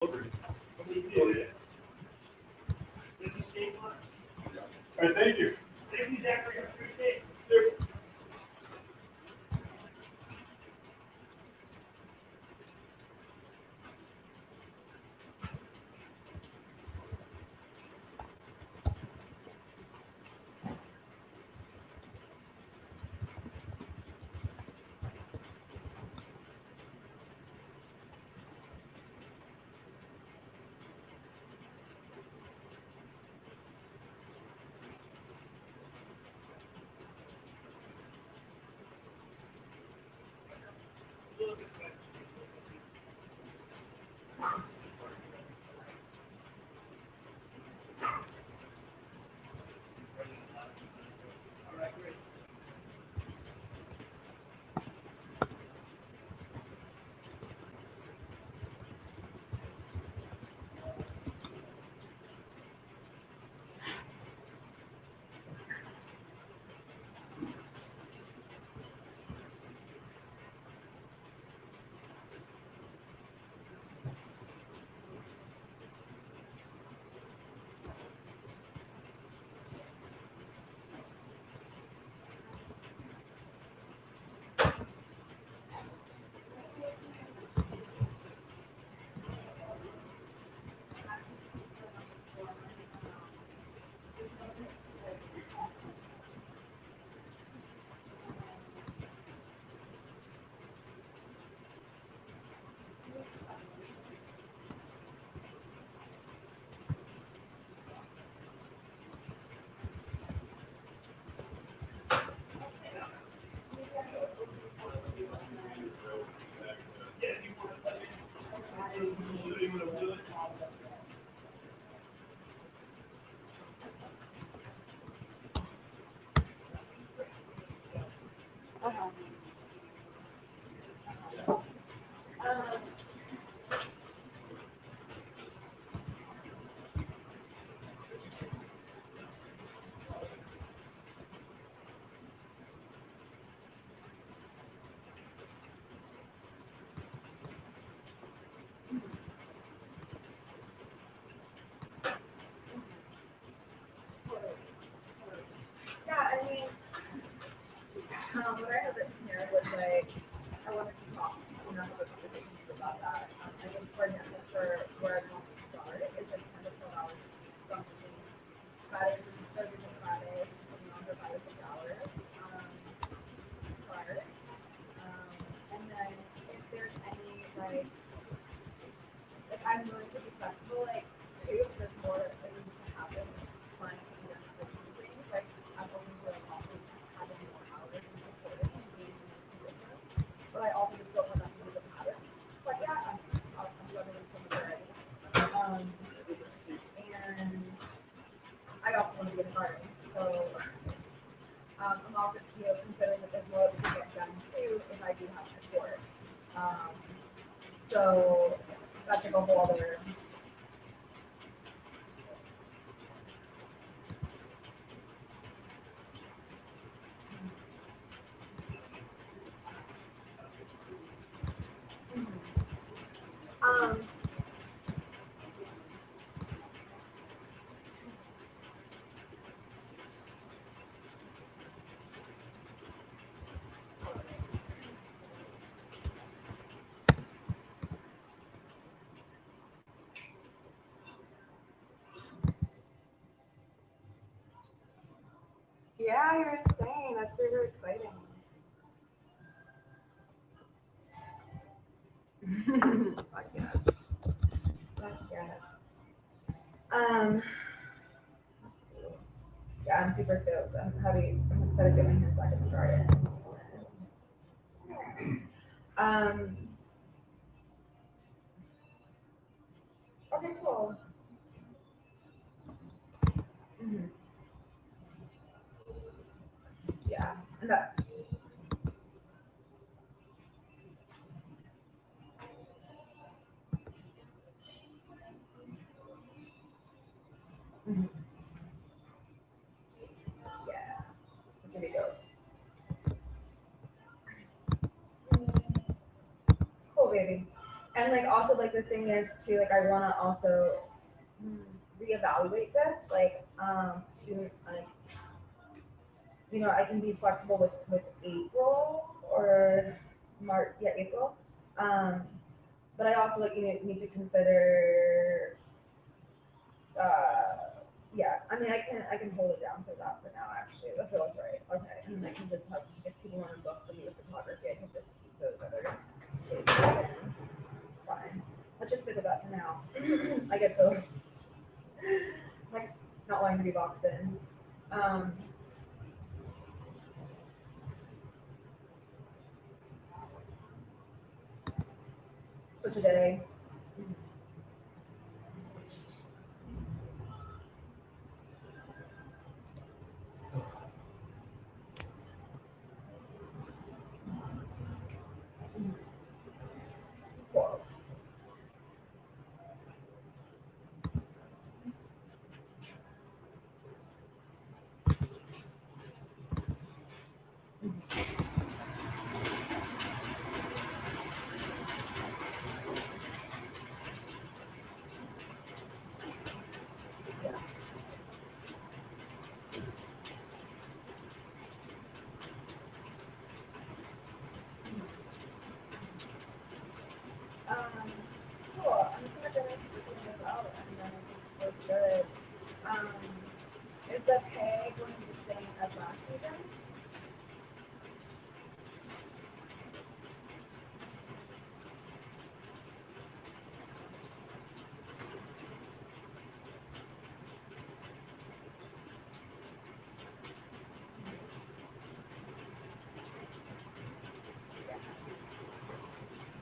All right, thank you. Thank you, Jack, for your appreciation. Sure. Yeah, I mean, what I have written here was like, I wanted to talk, have a conversation with you about that. I think for example, for where I want to start, it's like 10 to 12 hours. So I'm thinking Fridays, Thursdays and Fridays, putting on for 5 to 6 hours. Start. And then if there's any like I'm willing to be flexible, like too, if there's more that needs to happen, clients and then other things, like I'm open to like also having more hours and supporting and being in these positions. But I also just don't want that to be the pattern. But yeah, I'm juggling so much already. And I also want to be in the gardens. So I'm also considering that there's more that can get done too if I do have support. Um, so that's like a whole other. Um, yeah, you're insane. That's super exciting. Fuck yes. Fuck yes. Let's see. Yeah, I'm super stoked. I'm excited to get my hands back in the gardens. Um, okay, cool. hmm Yeah, and that. mhm, Yeah, it's gonna be dope. Cool, baby. And and like also like the thing is too, like I want to also mm, reevaluate this, like soon, like I can be flexible with April or March, yeah, April. Um, but I also like need to consider, yeah. I mean, I can hold it down for that for now. Actually, that feels right. Okay, and then I can just have if people want to book for me with photography, I can just keep those other days open. It's fine. Let's just stick with that for now. I get so like not wanting to be boxed in. Um, Switch a day. Cool. Yeah. Um, cool. I'm just gonna finish figuring this out, and then I think we're good. Um, is the pay going to be the same as last season?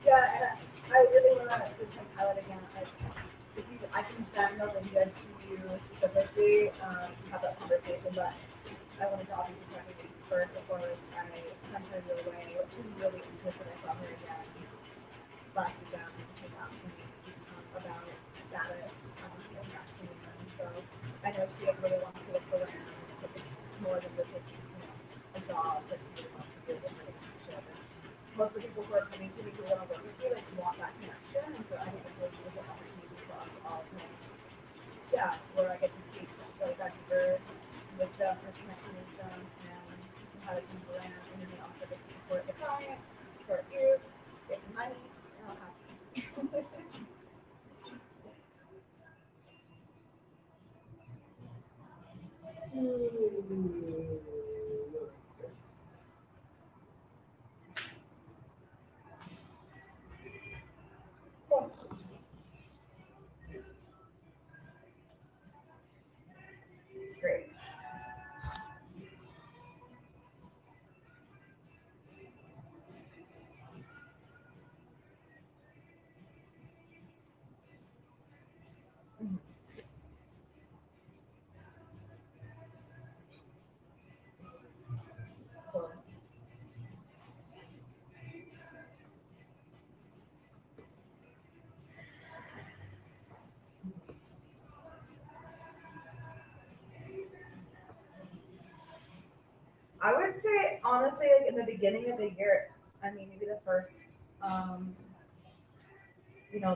Yeah, and I really want to just highlight again. If you, I can send the Linda to you specifically to have that conversation, but I wanted to obviously check with you first before I sent her your way. She's really interested. I saw her again last weekend. She was asking me about status and that kind of thing. So I know she like, really wants to look around. But it's more than just like, a job that she really wants to build a relationship. And most of the people who are coming to me who want to work with me like want that connection. And so I think it's really beautiful opportunity for us all to yeah, where I get to teach like that deeper wisdom or connecting wisdom and teach them how to do brand and then they also get to support the client, support you, get some money, and all happy. Cool. Great. Mhm. Cool. I would say honestly, like in the beginning of the year, I mean maybe the first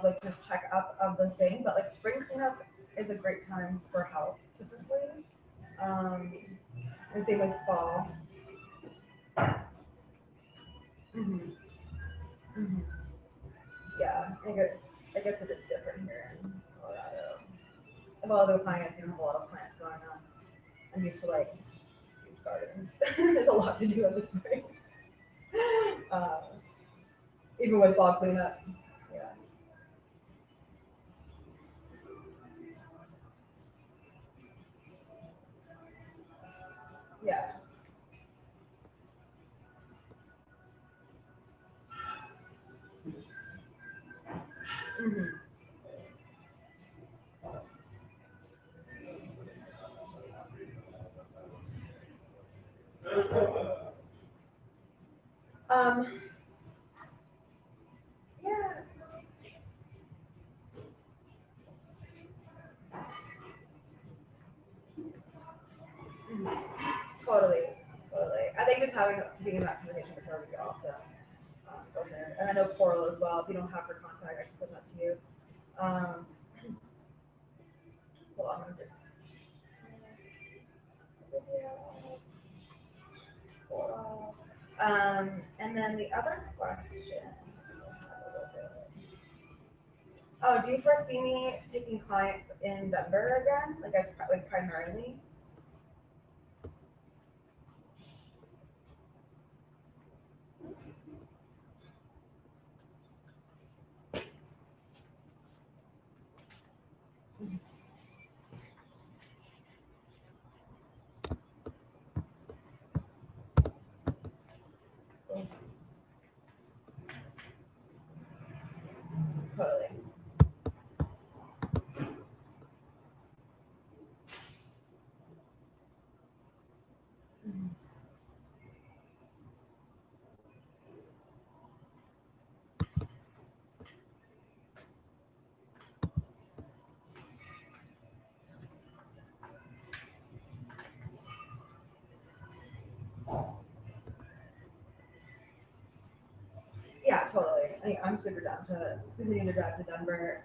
like just check up of the thing, but like spring cleanup is a great time for help typically. Um, and same with fall. Hmm. Hmm. Yeah, I guess it is different here in Colorado. I have a lot of clients, have a lot of plants going on. I'm used to like huge gardens. There's a lot to do in the spring. Uh, Even with fall cleanup. Yeah. Yeah. Hmm. Um, yeah. Mhm. Totally. Totally. I think just having being in that conversation with her would be awesome. Okay. And I know Coral as well. If you don't have her contact, I can send that to you. Um, hold on, I'm just. Coral. And then the other question. What was it? Oh, do you foresee me taking clients in Denver again, like as like primarily? Totally. Yeah, totally. I'm super down to continue to drive to Denver.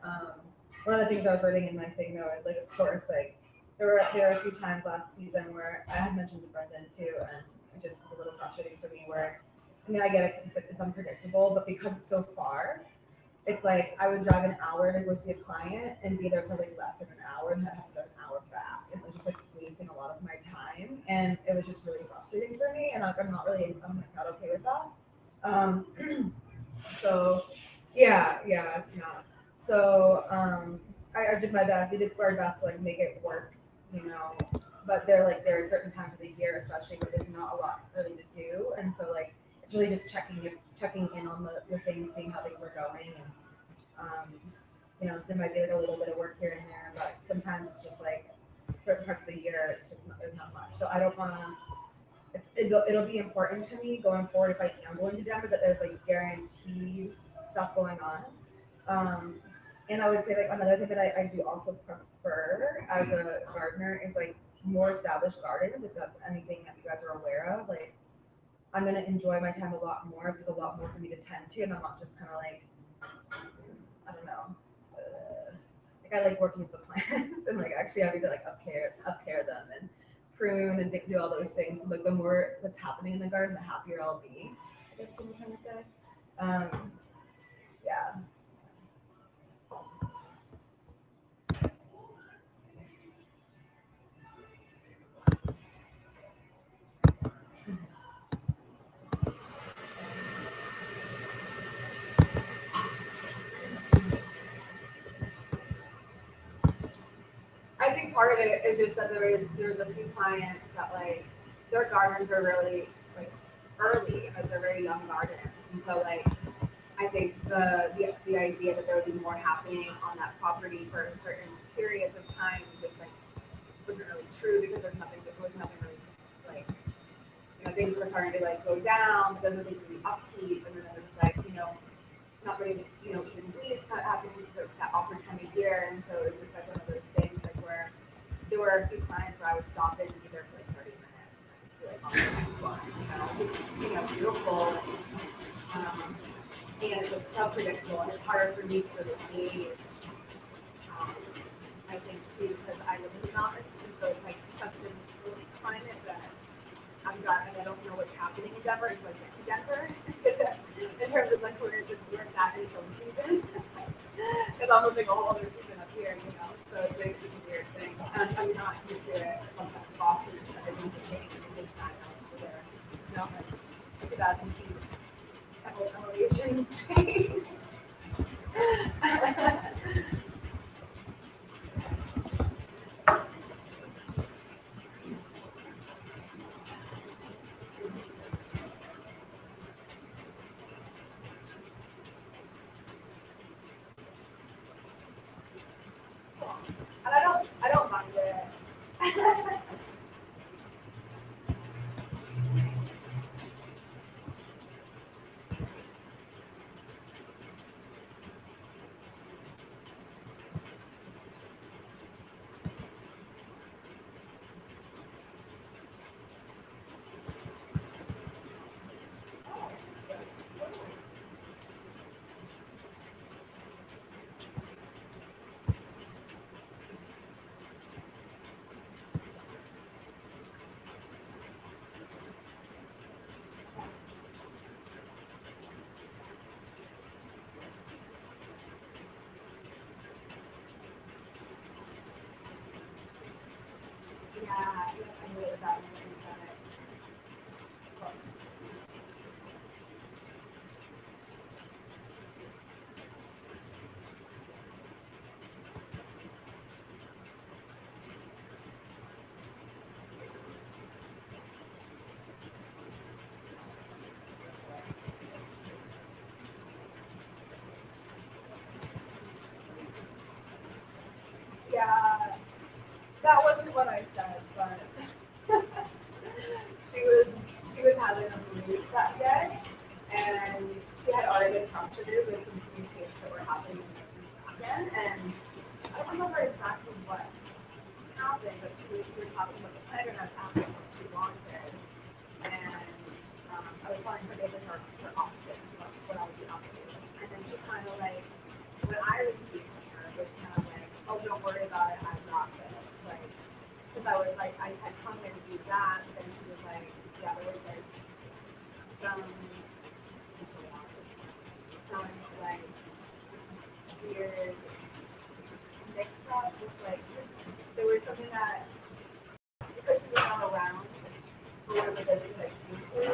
One of the things I was writing in my thing though is like, of course, like there were a few times last season where I had mentioned to Brendan too, and it just was a little frustrating for me. Where I mean, I get it because it's unpredictable, but because it's so far, it's like I would drive an hour to go see a client and be there for like less than an hour, and then have to go an hour back. It was just like wasting a lot of my time, and it was just really frustrating for me. And I'm not okay with that. Um, So, yeah, it's not. So, I did my best. We did our best to like make it work, you know. But there are certain times of the year, especially where there's not a lot really to do, and so like it's really just checking in on the things, seeing how things are going, and um, there might be like a little bit of work here and there, but sometimes it's just like certain parts of the year, it's just not, there's not much. So I don't want to it'll be important to me going forward if I am going to Denver that there's like guaranteed stuff going on. Um, and I would say like another thing that I do also prefer as a gardener is like more established gardens, if that's anything that you guys are aware of. Like I'm gonna enjoy my time a lot more if there's a lot more for me to tend to, and I'm not just kind of like I don't know. Like I like working with the plants and like actually having to like up care them and prune and do all those things. So like the more that's happening in the garden, the happier I'll be. I guess what I'm trying to say. Um, yeah. I think part of it is just that there's a few clients that like their gardens are really like early, like they're very young gardens, and so like I think the idea that there would be more happening on that property for certain periods of time just like wasn't really true because there was nothing really like things were starting to like go down, but those are things really upkeep, and then there was like not really even weeds not happening that awkward time of year, and so it was just like one of those things like where there were a few clients where I would stop in and be there for like 30 minutes and be like on the next one, just beautiful. Um, and it was unpredictable, and it's harder for me to really gauge. Um, I think too because I live in the mountains, and so it's like such a different climate that I don't know what's happening in Denver until I get to Denver. In terms of like where it's at in its own season, it's almost like a whole other season up here. So it's like just a weird thing. I'm not used to it. Sometimes Boston, everyone's the same at the same time over there. Like 2000 feet elevation change. And I don't mind it. that and things that it. Well, yeah, that wasn't what I said, but she was she was having a mood that day, and she had already been frustrated with some communications that were happening again, and I don't remember exactly what happened, but we were talking about the plan, and I was asking what she wanted, and I was telling her basically her opposite, what I would be opposite, and then she kind of like, what I received from her was kind of like, oh, don't worry about it, I got this, like, because I was like, I had come in to do that, but then she was like, yeah, there was like some, some like weird mix up with like, there was something that, because she was not around for one of the visits like usually,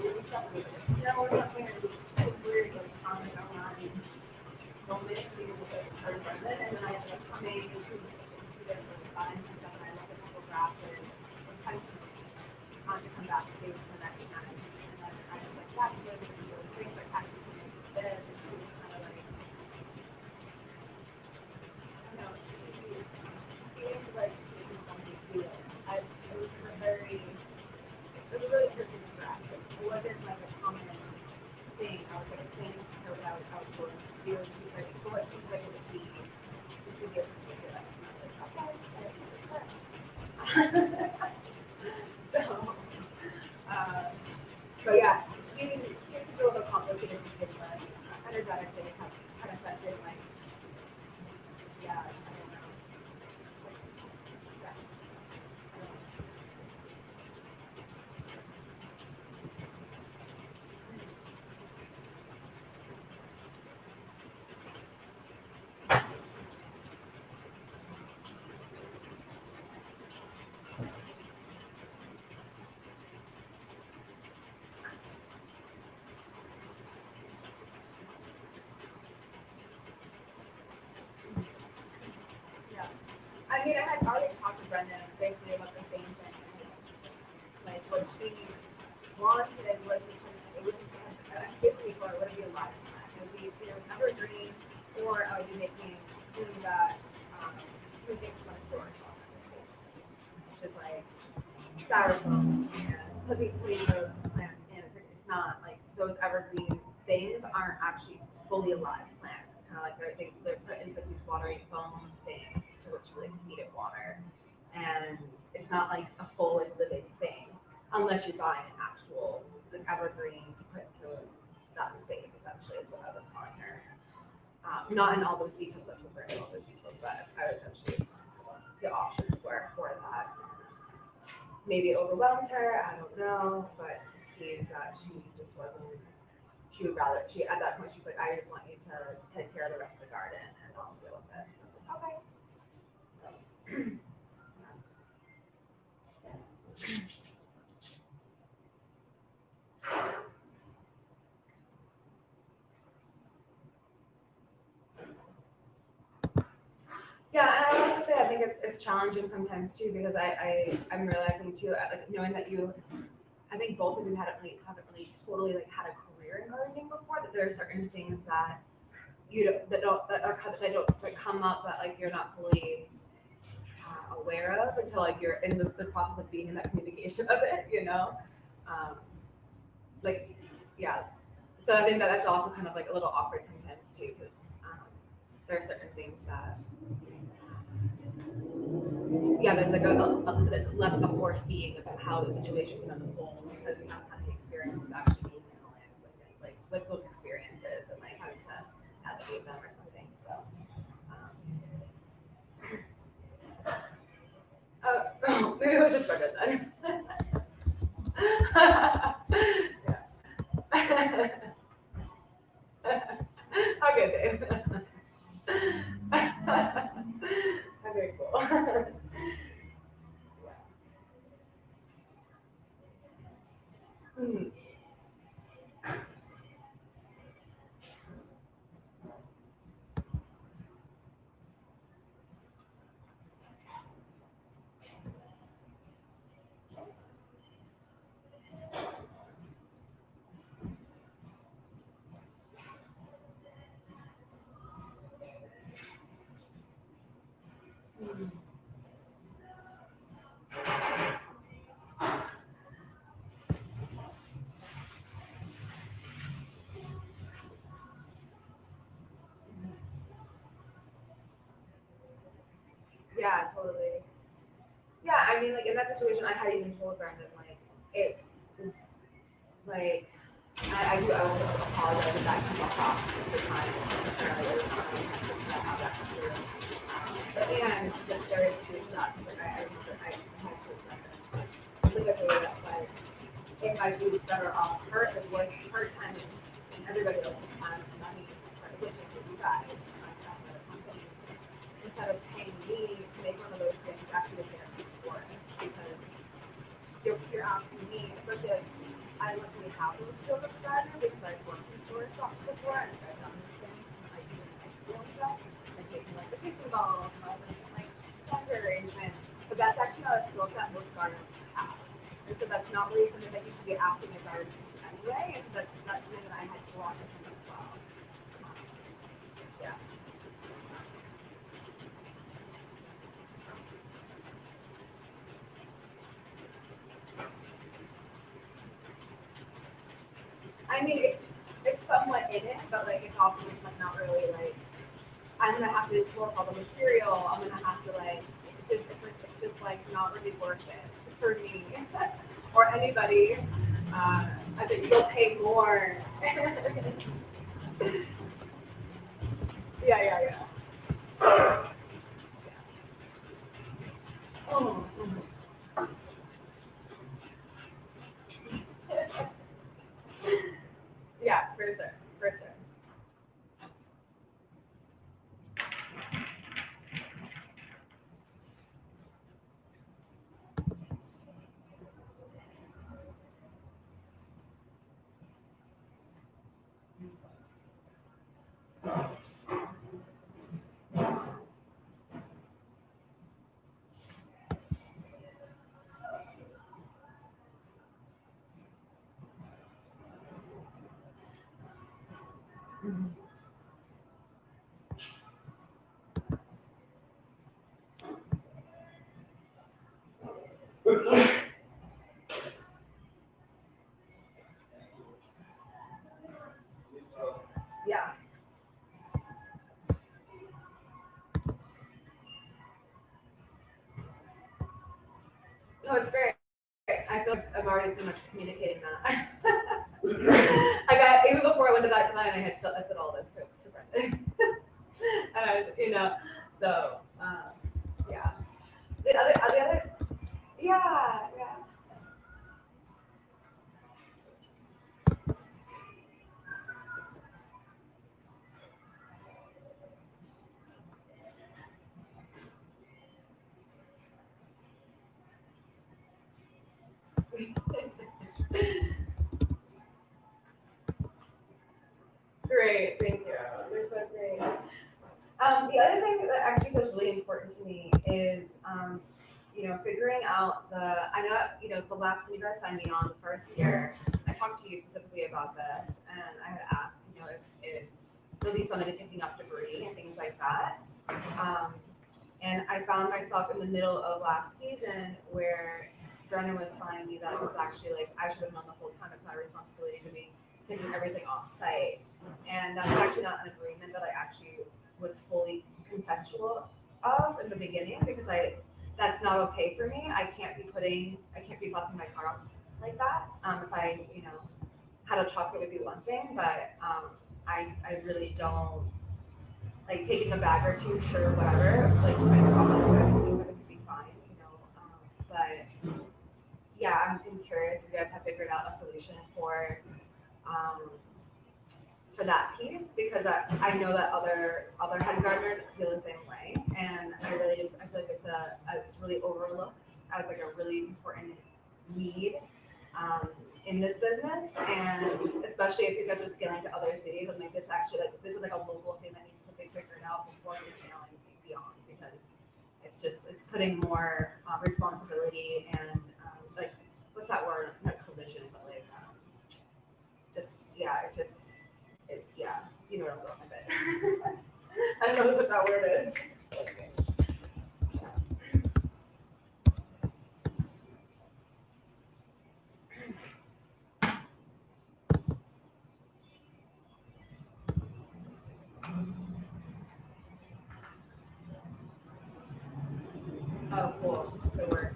doing stuff, it was like snow or something, and it was weird, like, on and around moment, being with her Brendan, and then I ended up coming to there for the time and stuff, and I left a couple drafts and was kind of to come back to the next time. And then I was like, yeah, because those things like actually came into this, and she was kind of like, I don't know, she seemed like she was in some big deal. It was a very, it was a really personal interaction. It wasn't like a common thing. I was like explaining to her what I was going to do, and she's like, well, it seems like it would be just to get to figure it out. And I was like, okay, so, but yeah, she's a little complicated to begin with. Energetically, kind of sensitive, like, yeah, I don't know. Yeah, I don't know. Yeah. I mean, I had already talked to Brendan basically about the same thing. Like, what she wanted was because it would basically for it would be a live plant. It would be either evergreen or I would be making something that we think is like storage on it, which is like styrofoam and putting the plants in. It's not like those evergreen things aren't actually fully alive plants. It's kind of like they're put into these watery foam things to which like feed it water, and it's not like a full like living thing unless you're buying an actual like evergreen to put into that space. Essentially, is what I was telling her. Not in all those details, but we're in all those details, but I was essentially just telling her what the options were for that. Maybe it overwhelmed her, I don't know, but it seemed that she just wasn't, she would rather, she at that point, she's like, I just want you to take care of the rest of the garden and I'll deal with this. And I was like, okay. So, yeah, and I would also say I think it's challenging sometimes too because I'm realizing too, like knowing that you, I think both of you haven't really totally like had a career in gardening before, that there are certain things that you don't, that don't like come up that like you're not fully aware of until like you're in the process of being in that communication of it, you know? Um, like, yeah. So I think that that's also kind of like a little awkward sometimes too, because there are certain things that, yeah, there's like there's less of a foreseeing of how the situation can unfold because we haven't had the experience of actually being in the land with it, like with those experiences and like having to navigate them or something. So, maybe it was just better then. Yeah. Okay, Dave. Okay, cool. Yeah. Mm. Yeah, totally. Yeah, I mean, like in that situation, I had even told Brandon like it, like I will apologize if that came across the time earlier. I have that clear. But and that there is truth to that. Like I remember I had told Brandon specifically that like it might be better off her it was her time and everybody else's time and money for looking for you guys as a company instead of paying me to make one of those things actually just get for us because you're asking me, especially like I luckily have those skills as a driver because I've worked in storage shops before and I've done these things like even in high school and stuff, like taking like the picking balls and all the like plunger arrangements. But that's actually not a skill set most gardeners have. And so that's not really something that you should be asking a gardener to do anyway, and that's something that I had to watch it as well. Yeah. I mean it's somewhat in it, but like it's also just like not really like I'm gonna have to source all the material. I'm gonna have to like it's just like not really worth it for me or anybody. I think you'll pay more. Yeah, yeah, yeah. Oh, yeah, for sure, for sure. Yeah. No, it's great. I feel like I've already pretty much communicated that. I got even before I went to that client, I said all this to Brendan, and so yeah. The other, yeah, yeah. Great, thank you. You're so great. The other thing that actually feels really important to me is, figuring out I know, the last time you guys signed me on the first year, I talked to you specifically about this, and I had asked, if there'll be somebody picking up debris and things like that. Um, and I found myself in the middle of last season where Brendan was telling me that it was actually like I should have known the whole time it's my responsibility to be taking everything off site. And that's actually not an agreement that I actually was fully consensual of in the beginning because that's not okay for me. I can't be locking my car up like that. If I, had a chocolate would be one thing, but I really don't like taking a bag or two, sure, whatever. Like I probably would have to be fine, but yeah, I'm curious if you guys have figured out a solution um, for that piece because I know that other head gardeners feel the same way, and I feel like it's really overlooked as like a really important need in this business, and especially if you guys are scaling to other cities, and like this is like a local thing that needs to be figured out before you're scaling beyond because it's putting more responsibility and like what's that word? Not collision, but like just yeah, it's just yeah, you know what I'm going with it. I don't know what that word is. Okay. Oh, cool. Good work.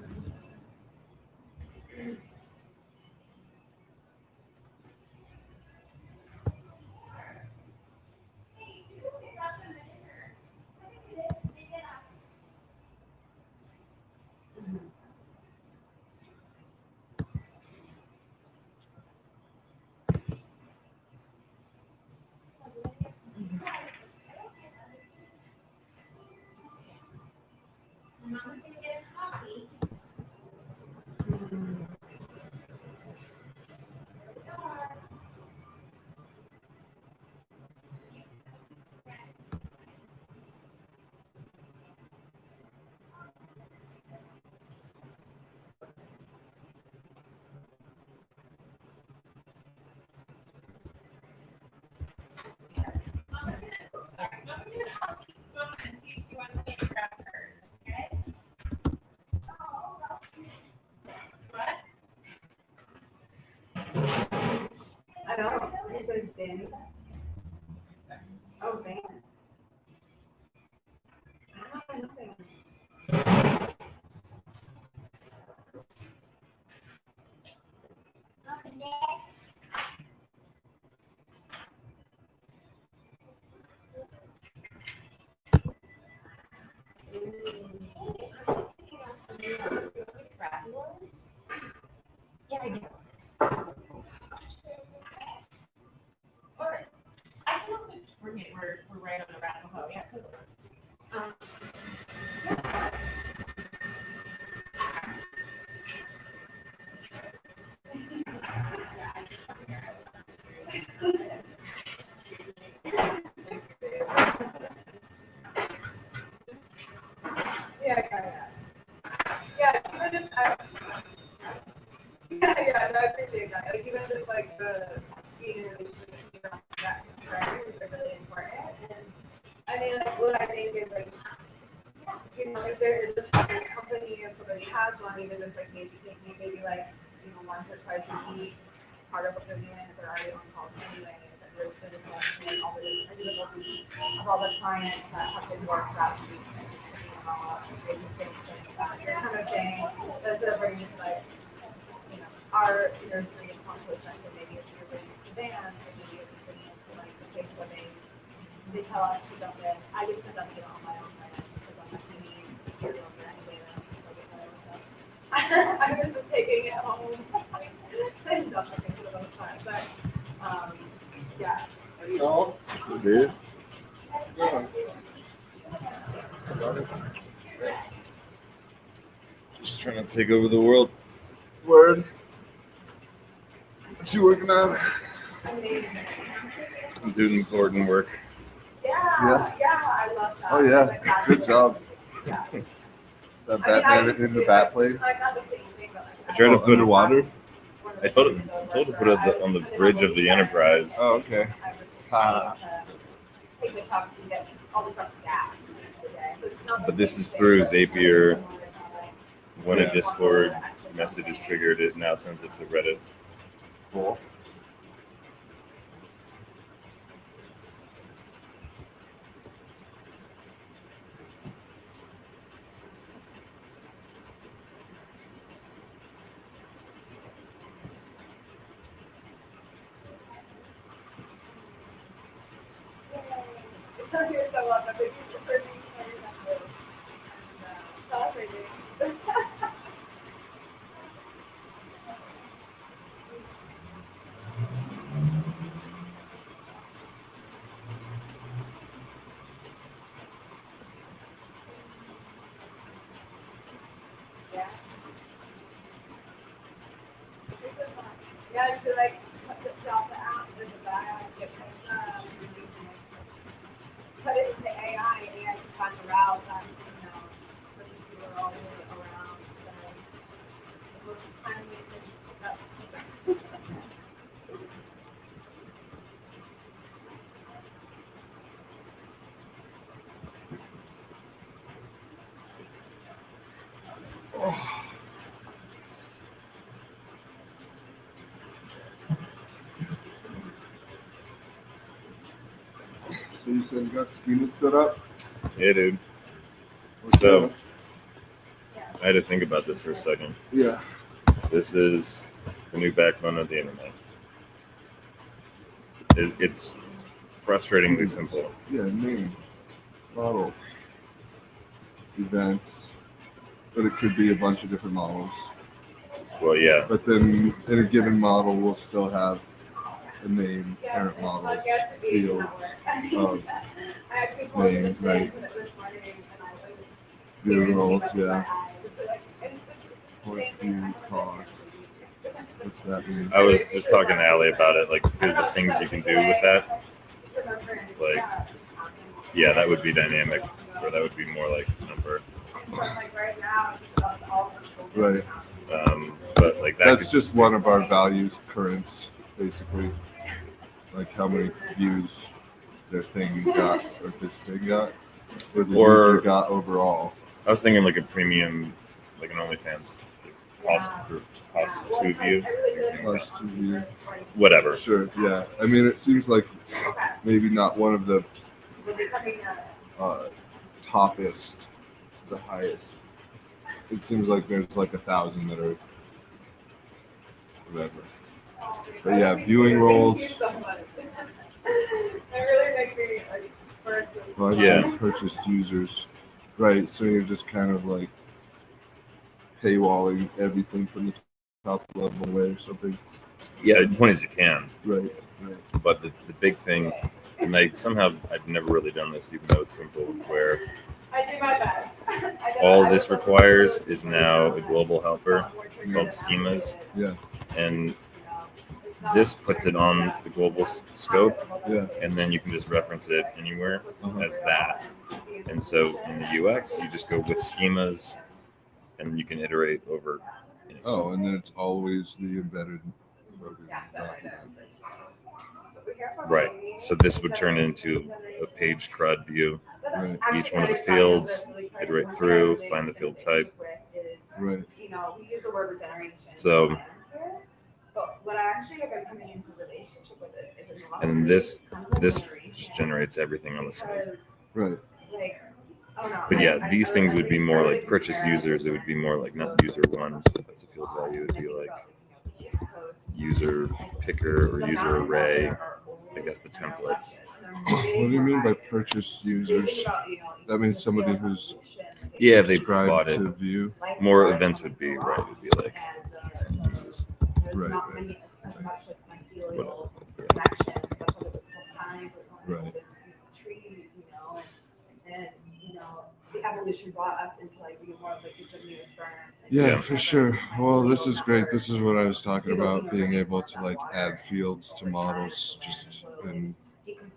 I know. He's like standing. Oh, man. I don't know. Yeah, I do. Or I can also just bring it. We're right on the rabbit hole. Yeah. Yeah. Yeah, even if no, I appreciate that. Like even just like the being in a relationship around that right is like really important. And I mean like what I think is like if there is a chocolate company or somebody has one, even just like maybe like, once or twice a week, part of what they're doing if they're already on calls anyway, is like we're just watching all the individual of all the clients that have been worked that week. They're kind of saying instead of bringing like our nursery and compost center, maybe if you're bringing it to van, maybe it's bringing it to like the place where they tell us to dump it. I just put dumping it on my own land because I'm not going to use materials or anything. I was just taking it home and dumping it for the most part. But yeah. No, so dude. How's it going? Just trying to take over the world. Word. What you working on? I'm doing important work. Yeah, I love that. Oh yeah, Like, good job. Yeah. Is that Batman in the bat place? Like not the same thing, but like I tried to put it underwater. I told to put it on the bridge of the Enterprise. Oh, okay. Take the trucks and get all the trucks gas. But this is through Zapier. When a Discord message is triggered, it now sends it to Reddit. Cool. Yeah, to like shop the app with the bag, put it into AI and AI can find the route that, put these people all around. The most timely thing. So you said you got schema set up? Yeah, dude. What's So that? I had to think about this for a second. Yeah. This is the new backbone of the internet. It's frustratingly simple. Yeah, name, models, events, but it could be a bunch of different models. Well, yeah, But then in a given model, we'll still have a name, parent models, fields of name, right? View roles, yeah. Point view cost. What's that mean? I was just talking to Allie about it. Like, here's the things you can do with that. Like, yeah, that would be dynamic, or that would be more like number. Right. But like that. That's just one of our values, currents, basically. Like how many views their thing got or this thing got, or the user got overall. I was thinking like a premium, like an OnlyFans cost to view. Cost to view. Whatever. Sure, yeah. I mean, it seems like maybe not one of the toppest, the highest. It seems like there's like 1,000 that are whatever. But yeah, viewing roles. Well, Yeah. Purchased users. Right, so you're just kind of like paywalling everything from the top level away or something. Yeah, the point is you can. Right. But the big thing, and I've never really done this, even though it's simple, where I do my best. all this requires is now a global helper called schemas. Yeah. And this puts it on the global scope, Yeah. and then you can just reference it anywhere Uh-huh. as that. And so in the UX, you just go with schemas, and you can iterate over. Oh, and then it's always the embedded program. Right. So this would turn into a page CRUD view. Right. Each one of the fields, iterate through, find the field type. Right. We use the word regeneration. So, but what I actually have been coming into relationship with it is a lot. and this just generates everything on the site. Right. Like, I don't know. But yeah, these things would be more like purchase users. It would be more like not user one. That's a field value. It would be like user picker or user array. I guess the template. What do you mean by purchase users? That means somebody who's Yeah, they subscribed bought it. to view. More events would be right. It would be like attendees. Right. Whatever. Right. And the evolution brought us into like being more of like a genuine brand. Yeah, for sure. Well, this is great. This is what I was talking about, being able to like add fields to models just in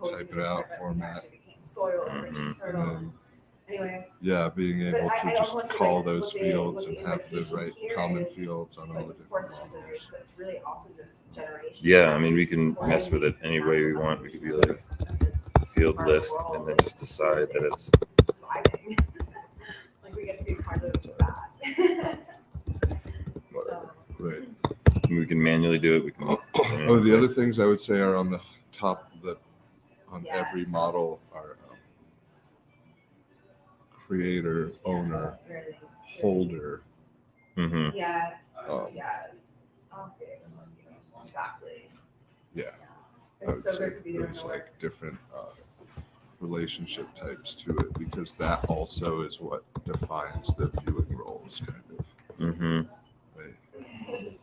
type it out format. Mhm. And then, Anyway, yeah, being able to just call those fields and have the right common fields on all the different models. it's really also just generation. Yeah, I mean, we can mess with it any way we want. We could be like field list and then just decide that it's Thriving. Like we get to be part of that. whatever. Right. We can manually do it. We can. Oh, the other things I would say are on the top on every model are creator, owner, holder. Mm-hmm. Yes. Um, Yes. Okay. Exactly. Yeah, I It's would so say good to be doing there's the work. like different relationship types to it because that also is what defines the viewing roles, kind of. Mm-hmm. Right? And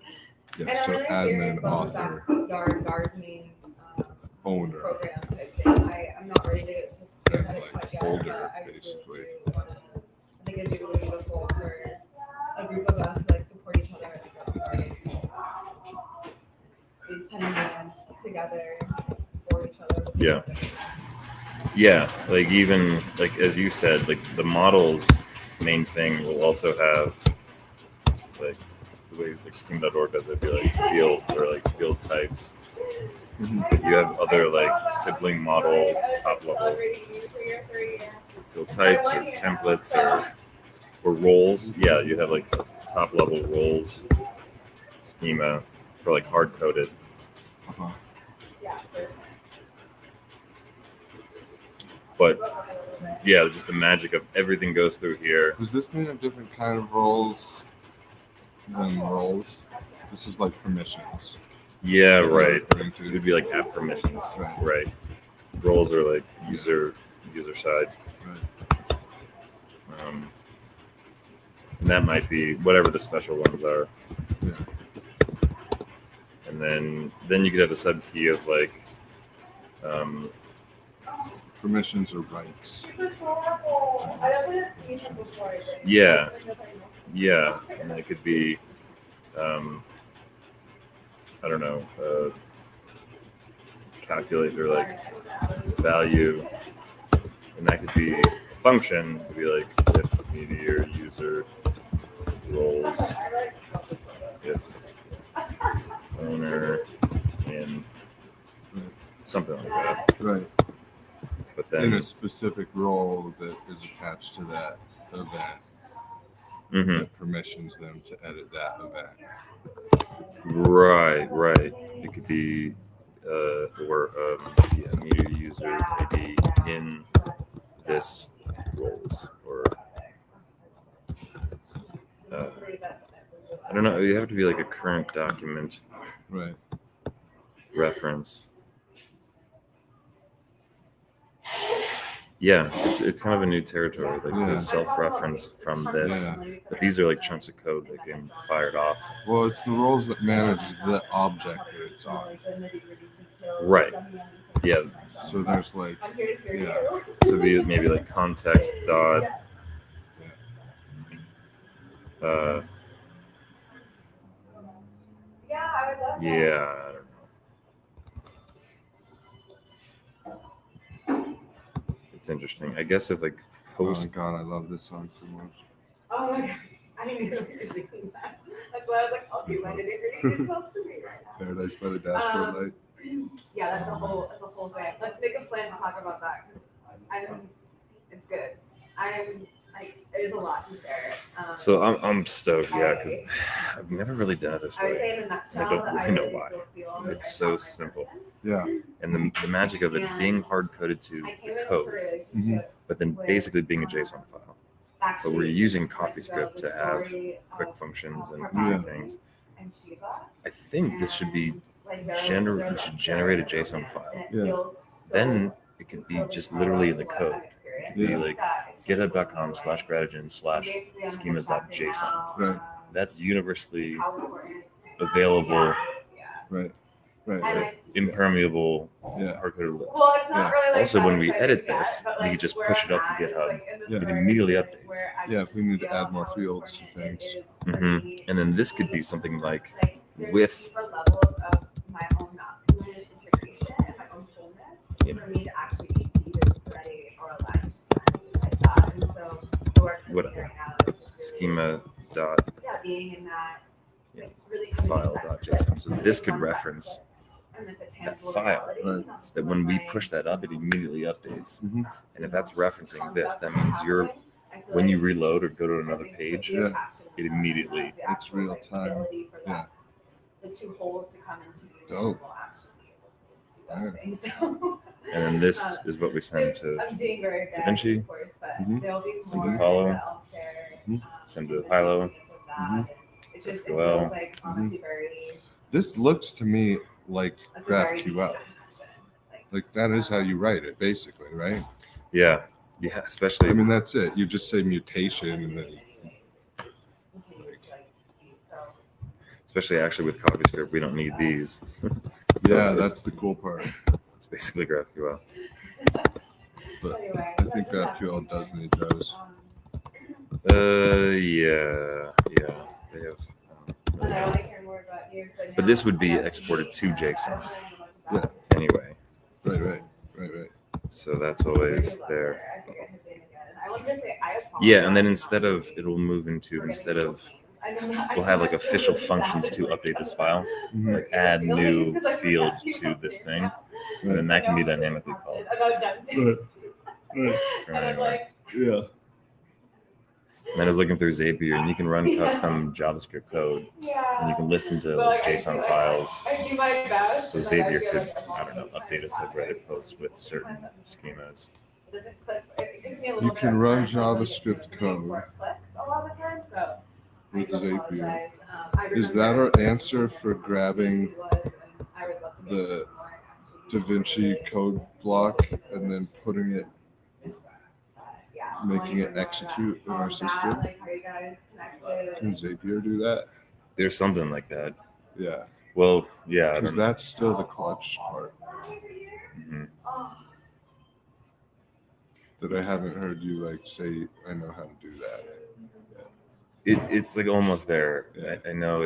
Yeah, I'm so really serious admin, about author, this yard gardening owner. program type thing. I'm not ready to spearhead it quite yet. Holder, but I really basically. do wanna- I think it'd be really beautiful for a group of us to like support each other in the garden. Be tending land together for each other. Yeah. Yeah, like even like as you said, like the model's main thing will also have like the way like scheme.org does it, be like field or like field types. Mhm. You have other like sibling model top level field types or templates or roles. Yeah, you have like top level roles schema for like hard coded. Uh-huh. Yeah. But yeah, just the magic of everything goes through here. Does this mean a different kind of roles than roles? This is like permissions. Yeah, that we're right. referring It to. would be like app permissions, Right. right? Roles are like user side. Right. And that might be whatever the special ones are. Yeah. And then you could have a subkey of like Permissions or rights. It's adorable. I definitely have seen him before. I think. Yeah. Yeah, and it could be, I don't know, calculate or like value, and that could be a function. It could be like if meteor user roles, if owner in something like that. Right. But In then, a specific role that is attached to that event Mhm. that permissions them to edit that event. right. It could be, meteor user maybe in this roles or I don't know. You have to be like a current document Right. reference. Yeah, it's kind of a new territory, like Yeah. to self-reference from this. Yeah. But these are like chunks of code that get fired off. Well, it's the roles that manage the object that it's on. Right. Yeah. So there's like, I'm here to hear yeah. you. So maybe like context dot. Yeah, I would love that. Yeah. I don't know. It's interesting. I guess if like Oh post. my god, I love this song so much. Oh my god. I knew you were doing that. That's why I was like, I'll do my nitty-gritty details to me right now. Paradise by the Dashboard Light. Yeah, that's a whole thing. Let's make a plan to talk about that. 'Cause it's good. There's a lot to share. So I'm stoked, yeah, because I've never really done it this I would way. say in a nutshell, I don't that really know really why. still feel like It's I'm so not my simple. person. Yeah. And the magic of it being hard coded to I came the into a code, relationship but then basically being a JSON file. But we're using CoffeeScript to have quick functions and easy things. and Shiva. I think this should be Like we should generate a JSON file. Yeah. Then it could be just literally in the code. It could be Yeah. like github.com/gradagen/schemas.json. Right. That's universally available, Right. Right. And Right. impermeable, Yeah. hard-coded list. Well, it's not Yeah. really like Also, that when we exciting edit yet, this, but, we like, could just where push I'm it up to at is, GitHub. like, in the Yeah. It story immediately where updates. I Yeah, if we need to feel add more how fields and important things. it is for Mhm. me And then this to, could be something like there's with- deeper levels of my own masculine integration and my own wholeness Yeah. for me to actually be even ready or aligned like that. And so the work for me Whatever. right now is just really, schema dot being in that Yeah. like, really file.json. So this could reference and then the that tangible file, reality, that when we like, push that up, it immediately updates. Mhm. And if that's referencing this, that means concept you're of happening, I feel when you like reload or go to another I think page, the Yeah. attraction it of immediately- the It's actual, real like, time. ability for Yeah. the two holes to come into Dope. will actually be able to Yeah. do that thing. So, and then this is what we send to I'm doing very good, DaVinci. of course, but Mhm. there'll be Send to more Apollo. that I'll share. Mhm. Send to in the Apollo. juiciness of that. Mhm. It's just, it GraphQL. feels like honestly very, This looks to me like it's a very deep GraphQL. connection. Like that is how you write it, basically, right? yeah, especially I mean, that's it. You just say mutation and then especially actually with CoffeeScript, we don't need these. So yeah, it's- that's the cool part. it's basically GraphQL. But Anyway, I think GraphQL does need those. Yeah, they have. And I want to hear more about you. But this would be exported to JSON. Yeah. Anyway, Right. so that's always there. I forget his name again. I wanted to say I apologize. Yeah, and then instead of it'll move into instead of I know that- we'll have like official functions to update this file, Mhm. like add new field to this thing, and then that can be dynamically called About Jensen. Right. from And I'm anywhere. like, Yeah. And then I was looking through Zapier, and you can run custom JavaScript code, yeah. and you can listen to But, like, I JSON do, like, files. I do my best. So and, like, I Zapier feel could, like I'm I don't know, also update a kind of subreddit post with certain schemas. It doesn't click. It takes me a little You bit can of run time, like, when it's JavaScript listening code for clicks a lot of the time, so I with do Zapier. apologize. I Is that remember our answer for grabbing I would love to get the some more, actually. DaVinci code block and then putting it, Yeah, making it execute in our that, system? like, how you guys connected. Can Zapier do that? There's something like that. Yeah, Well, yeah. I because don't- that's still the clutch part mhm. Oh, that I haven't heard you like say. I know how to do that. It's like almost there. Yeah. I know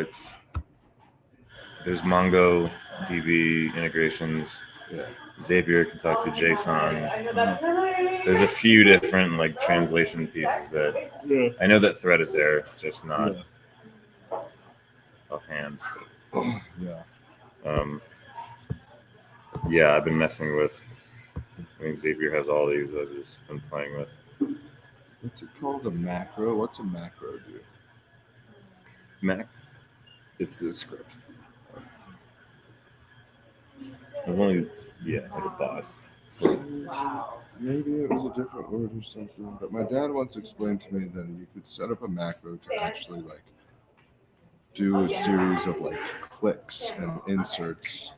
there's MongoDB integrations. Yeah. Zapier can talk to JSON. I know that feeling. There's a few different like translation pieces that Yeah. I know that thread is there, just not Yeah. offhand. Yeah. Yeah, I've been messing with. I think Zapier has all these I've just been playing with. What's it called? A macro? What's a macro do? Mac, it's the script. I've only, I thought. Wow. Maybe it was a different word or something. But my dad once explained to me that you could set up a macro to actually like do a series of like clicks and inserts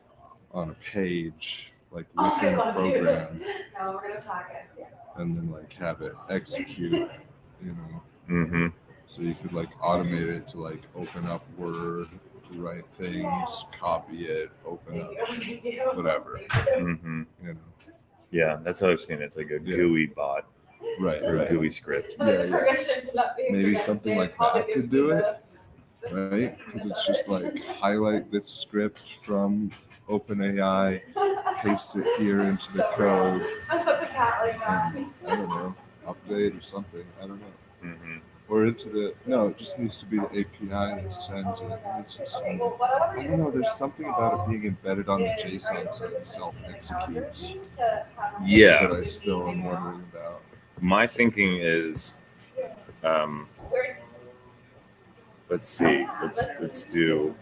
on a page, like within a program, No, we're gonna talk it. and then like have it execute, you know. Mm-hmm. So you could like automate it to like open up Word, write things, copy it, open up whatever, Mm-hmm. you know. Yeah, that's how I've seen it. It's like a Yeah. GUI bot Right, or a right. GUI script. Yeah. Maybe something like that could do it, right? Because it's just like highlight this script from OpenAI, paste it here into the code, I'm such a cat like that. and I don't know, update or something. I don't know. Mm-hmm. Or into the it just needs to be the API that sends it. It's just, Okay, well, whatever I don't know. There's something about it being embedded on the JSON so it self executes Yeah. that I still am wondering about. My thinking is, let's see, let's do.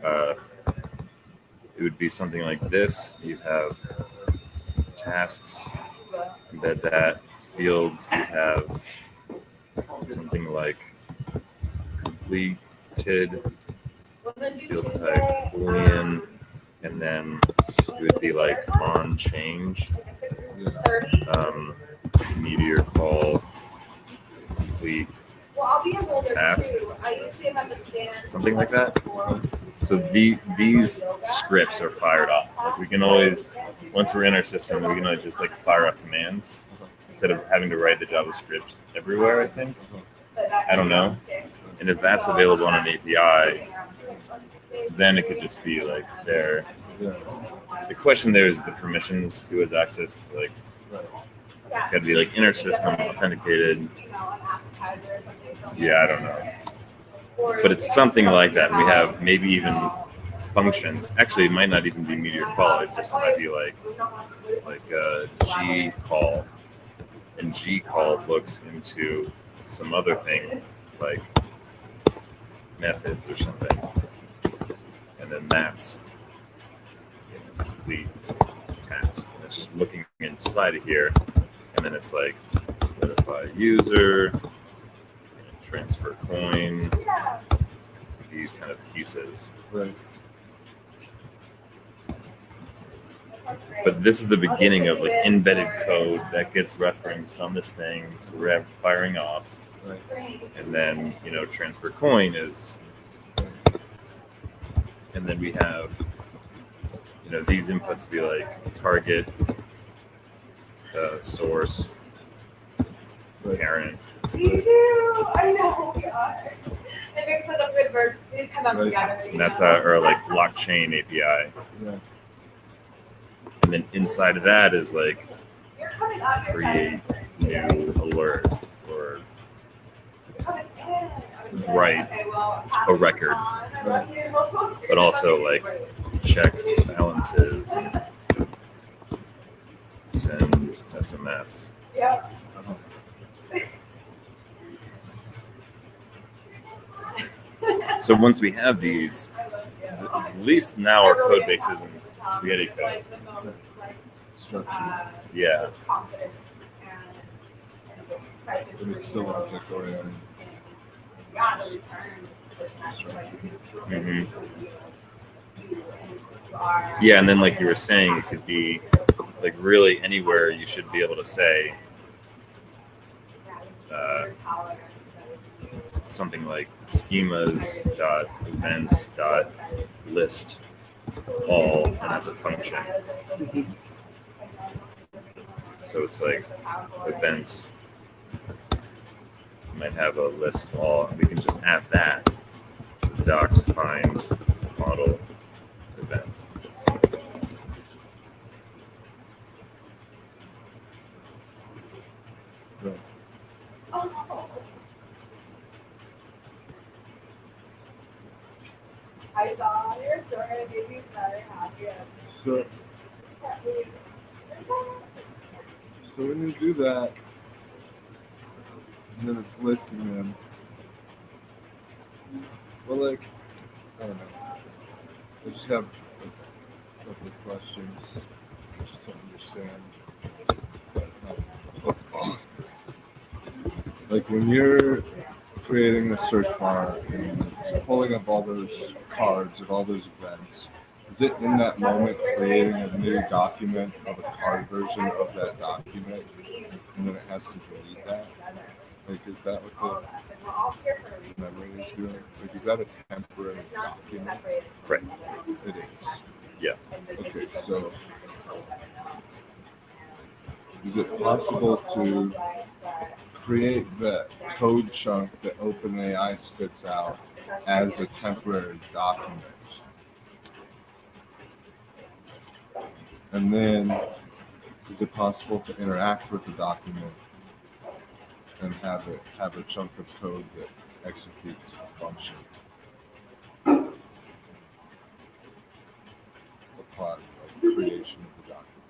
It would be something like this. You have tasks, embed that fields. You have something like completed field type boolean, and then it would be like on change, meteor call, complete Well, I'll be a holder task, too. I usually have to stand. something like that. So these scripts are fired off. Like we can always, once we're in our system, we can always just like fire up commands instead of having to write the JavaScript everywhere. I think. I don't know. And if that's available on an API, then it could just be like there. Yeah. The question there is the permissions. Who has access to like? It's got to be like inner system authenticated. Yeah, I don't know. But it's something like that. And we have maybe even functions. Actually, it might not even be meteor call. It just might be like G call, and G call looks into some other thing like methods or something, and then that's a complete task. And it's just looking inside of here, and then it's like verify user, transfer coin, these kind of pieces. Right. But this is the beginning of like embedded code that gets referenced on this thing. So we're firing off. Right. And then, transfer coin is, and then we have, these inputs be like target, source, Right. parent. Me too. I know we are. It makes it a good verb. They come out Right. together. And that's our like blockchain API. Yeah. And then inside of that is like You're coming up. create new alert or You're coming in. write Okay, well, a record, I love you. but also like check balances, send SMS. Yep. So once we have these, at least now our code base isn't spaghetti code. Like the most, Structure. Yeah. confident and but it's still object oriented. hmm Yeah, and then like you were saying, it could be like really anywhere you should be able to say something like schemas dot events dot list all, and that's a function. So it's like events might have a list all, and we can just add that. Docs find model event. So, I saw your story, it made me very happy. So when you do that, and then it's listing them. Well, like, I don't know. I just have a couple of questions just to understand. Like when you're creating a search bar and pulling up all those cards of all those events, is it in that moment creating a new document of a card version of that document, and then it has to delete that? Like, is that what the memory is doing? Like, is that a temporary document? right. It is. Yeah. Okay, so is it possible to create the code chunk that OpenAI spits out as a temporary document? And then is it possible to interact with the document and have a chunk of code that executes a function upon creation of the document?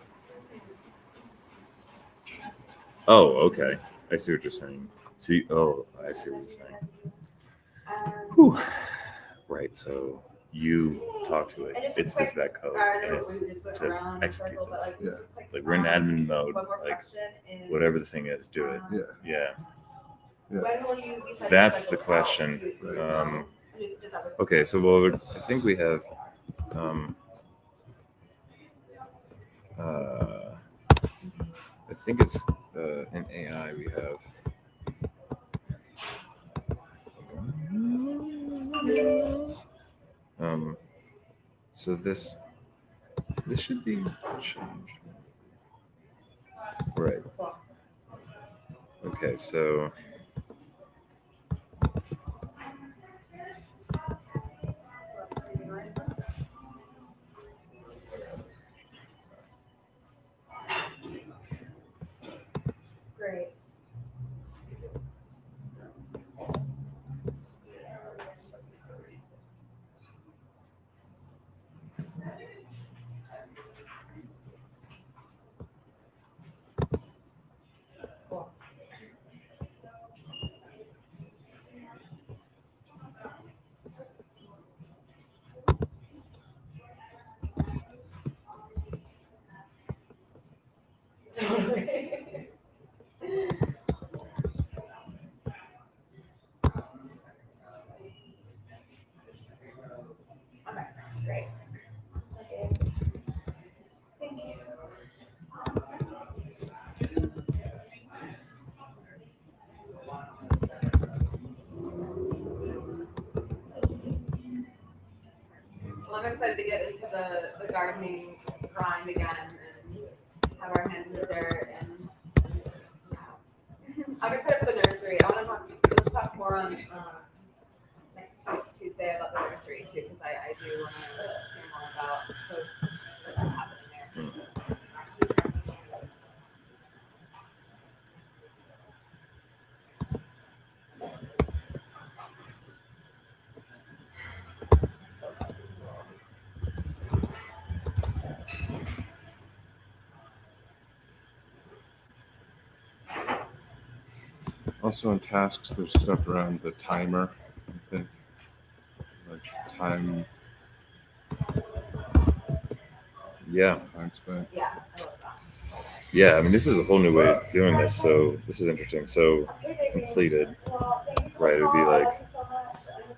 Oh, okay. I see what you're saying. See, I see what you're saying. Whew. Right. So you talk to it. It spits back code, and it says execute this. Yeah. Like we're in admin mode. Like whatever the thing is, do it. Yeah. Yeah. That's the question. Okay. So I think we have. I think it's in AI we have. So this should be changed. Right. Okay, so Great. Totally. Okay, great. Okay. Thank you. Well, I'm excited to get into the gardening grind again and have our hands in the dirt. And I'm excited for the nursery. I want to talk more on next Tuesday about the nursery too, because I do want to hear more about what's happening there. So fun. Also in tasks, there's stuff around the timer, I think. Like time yeah, spent. Yeah, I love that. Yeah, I mean, this is a whole new way of doing this. So this is interesting. So completed, right? It would be like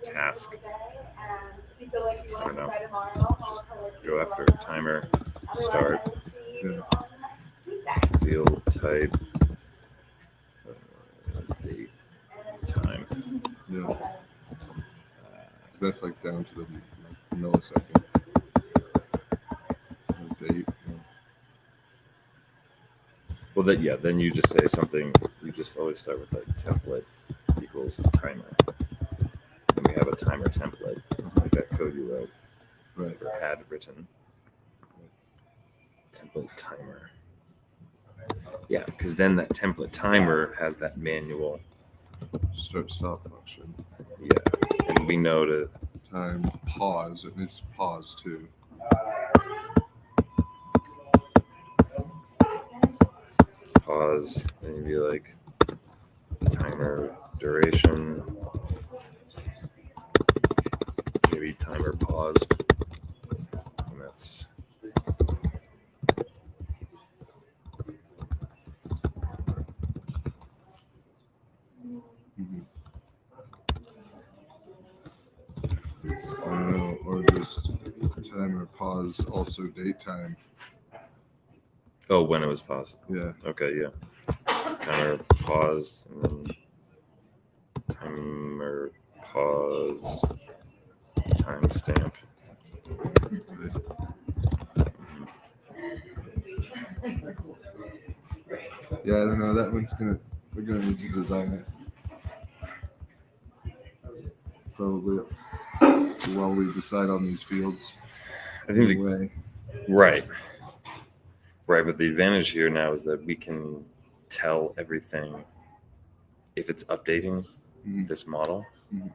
task. I don't know. Just go after timer, start, Yeah. field type, date, time. Yeah. That's like down to the millisecond. Date. Well, that yeah. Then you just say something. You just always start with like template equals timer. Then we have a timer template, like that code you wrote Right. or had written. Template timer. Yeah, because then that template timer has that manual. Start stop function. Yeah, and we know to Time pause. It needs to pause too. pause. Then you'd be like timer duration. Maybe timer paused. And that's Mhm. Or just timer pause. Also date time. oh, when it was paused. Yeah. Okay, yeah. Timer paused and then timer paused. Timestamp. Yeah, I don't know. That one's we're gonna need to design it. Probably while we decide on these fields. I think Anyway. right. Right, but the advantage here now is that we can tell everything if it's updating Mhm. this model. Mhm.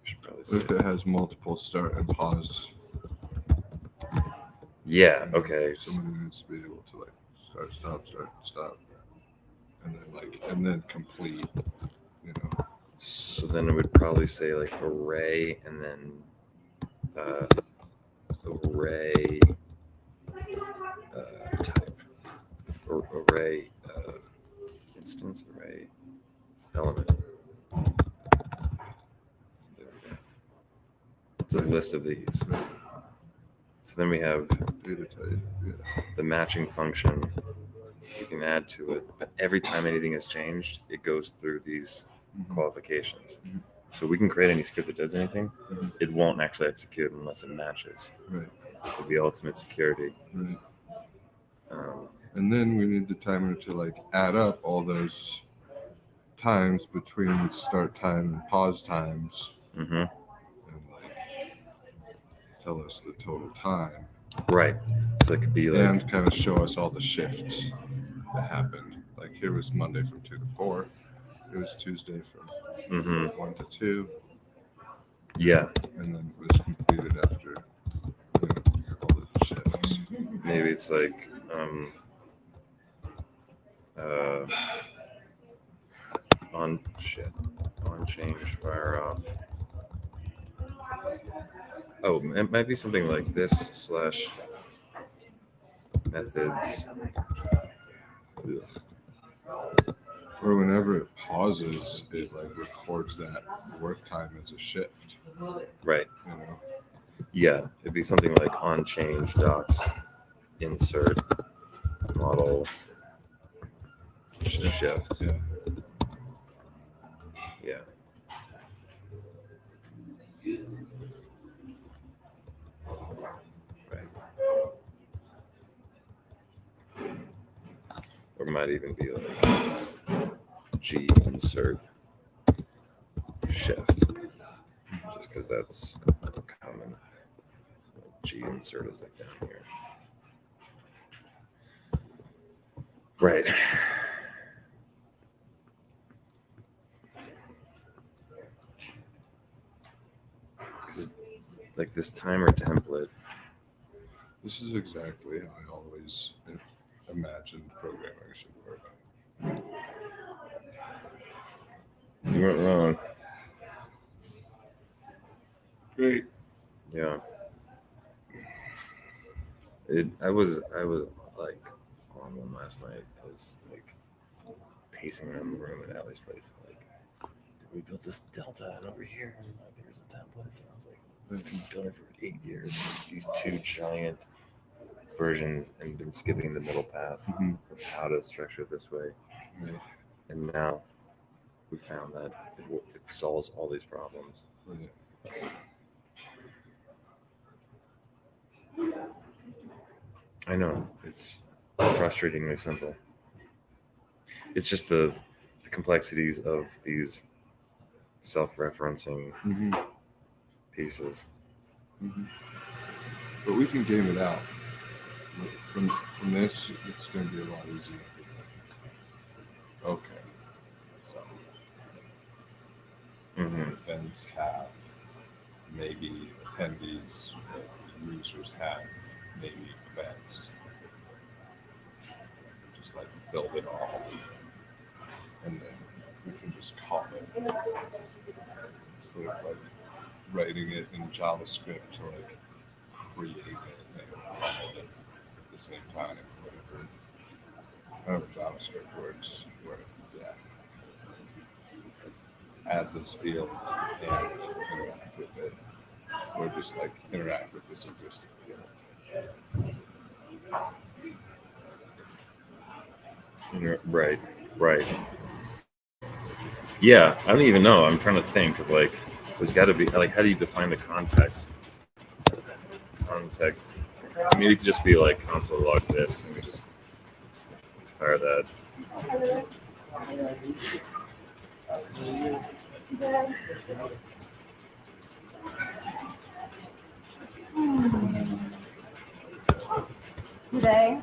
Should probably say If it has multiple start and pause, yeah, okay. somebody needs to be able to like start, stop, and then complete. You know. So then it would probably say like array and then array type or array instance array element. There we go. It's a list of these. So then we have Data type. Yeah. the matching function. You can add to it, but every time anything is changed, it goes through these qualifications. Mhm. So we can create any script that does anything. Mhm. It won't actually execute unless it matches. Right. This is the ultimate security. Right. Um, And then we need the timer to like add up all those times between start time and pause times mhm. and like tell us the total time Right. So it could be like and kind of show us all the shifts that happened. Like here was Monday from 2 to 4. It was Tuesday from mhm. 1 to 2. Yeah. And then it was completed after all the shifts. Maybe it's like on change fire off. Oh, it might be something like this slash methods. Ugh. Or whenever it pauses, it like records that work time as a shift. Right. You know. Yeah, it'd be something like on change docs insert model shift. Yeah. Yeah. Right. Or might even be like G insert shift, just because that's common. G insert is like down here. Right. Like this timer template. This is exactly how I always imagined programming should work. You weren't wrong. Great. Yeah. I was like on one last night. I was just like pacing around the room at Allie's place. Like, we built this delta, and over here, and there's the templates. And I was like, we've done it for 8 years. These two giant versions, and been skipping the middle path Mhm. of how to structure it this way. Right. And now we found that it solves all these problems. Right. I know it's frustratingly simple. It's just the complexities of these self-referencing Mhm. pieces. Mhm. But we can game it out. From this, it's going to be a lot easier. Okay. So events have maybe attendees, users have maybe events. Just like build it off, and then we can just call it instead of like writing it in JavaScript to like create it and call it at the same time. However JavaScript works, where add this field and interact with it, or just like interact with this existing field. Right. Yeah, I don't even know. I'm trying to think of like, there's got to be like, how do you define the context? Context. I mean, it could just be like console log this, and we just fire that. Today,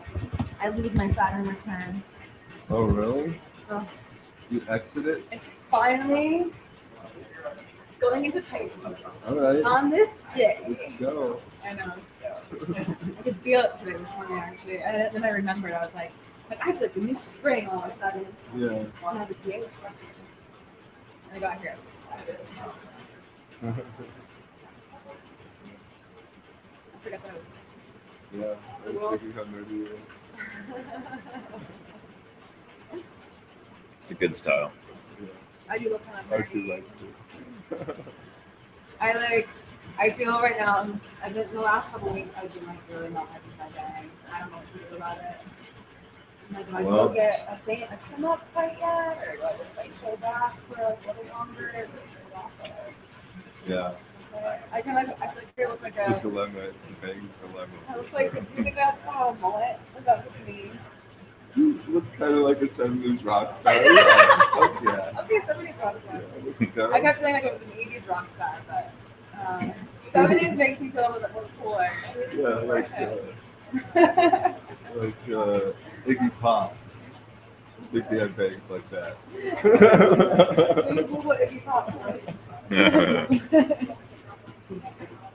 I leave my Saturn return. Oh, really? Oh. You exited? It's finally going into Pisces. All right. On this day. Let's go. I know. I could feel it today this morning, actually. And then I remembered, I was like I feel like a new spring all of a sudden. Yeah. And I was like, yeah. And I got here. I forgot that it was. Yeah, I was thinking how nerdy you were. It's a good style. Yeah. I do look kind of I nerdy. do like to. I feel right now, I've been, the last couple of weeks, I've been like really not liking my bags. I don't know what to do about it. Like, do I go get a trim up quite yet? Or do I just like go back for a little longer and just walk it? Yeah. I feel like I look like It's the a. dilemma. It's the bangs dilemma. I look like, do you think I have to have a mullet? Is that just me? You look kind of like a 70s rock star. Yeah. Okay, 70s rock star. Yeah. I kept feeling like it was an 80s rock star, but 70s makes me feel a little bit more cooler. Yeah, like Iggy Pop. I think he had bangs like that. Google Iggy Pop.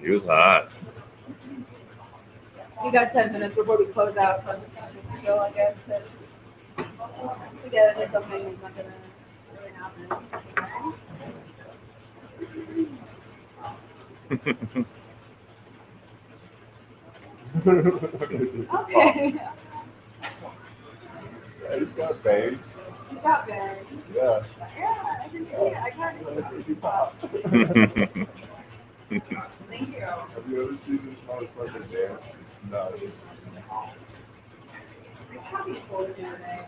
He was hot. We got 10 minutes before we close out, so I'm just going to go, I guess, because to get into something is not going to really happen. Okay. Yeah, he's got bangs. He's got bangs. Yeah. Yeah, I can see it. I can't even Iggy Pop. Thank you. Have you ever seen this motherfucker dance? It's nuts. It's probably cold today.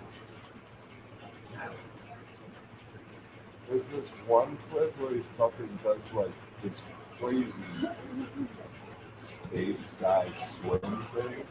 There's this one clip where he fucking does like this crazy stage dive swim thing.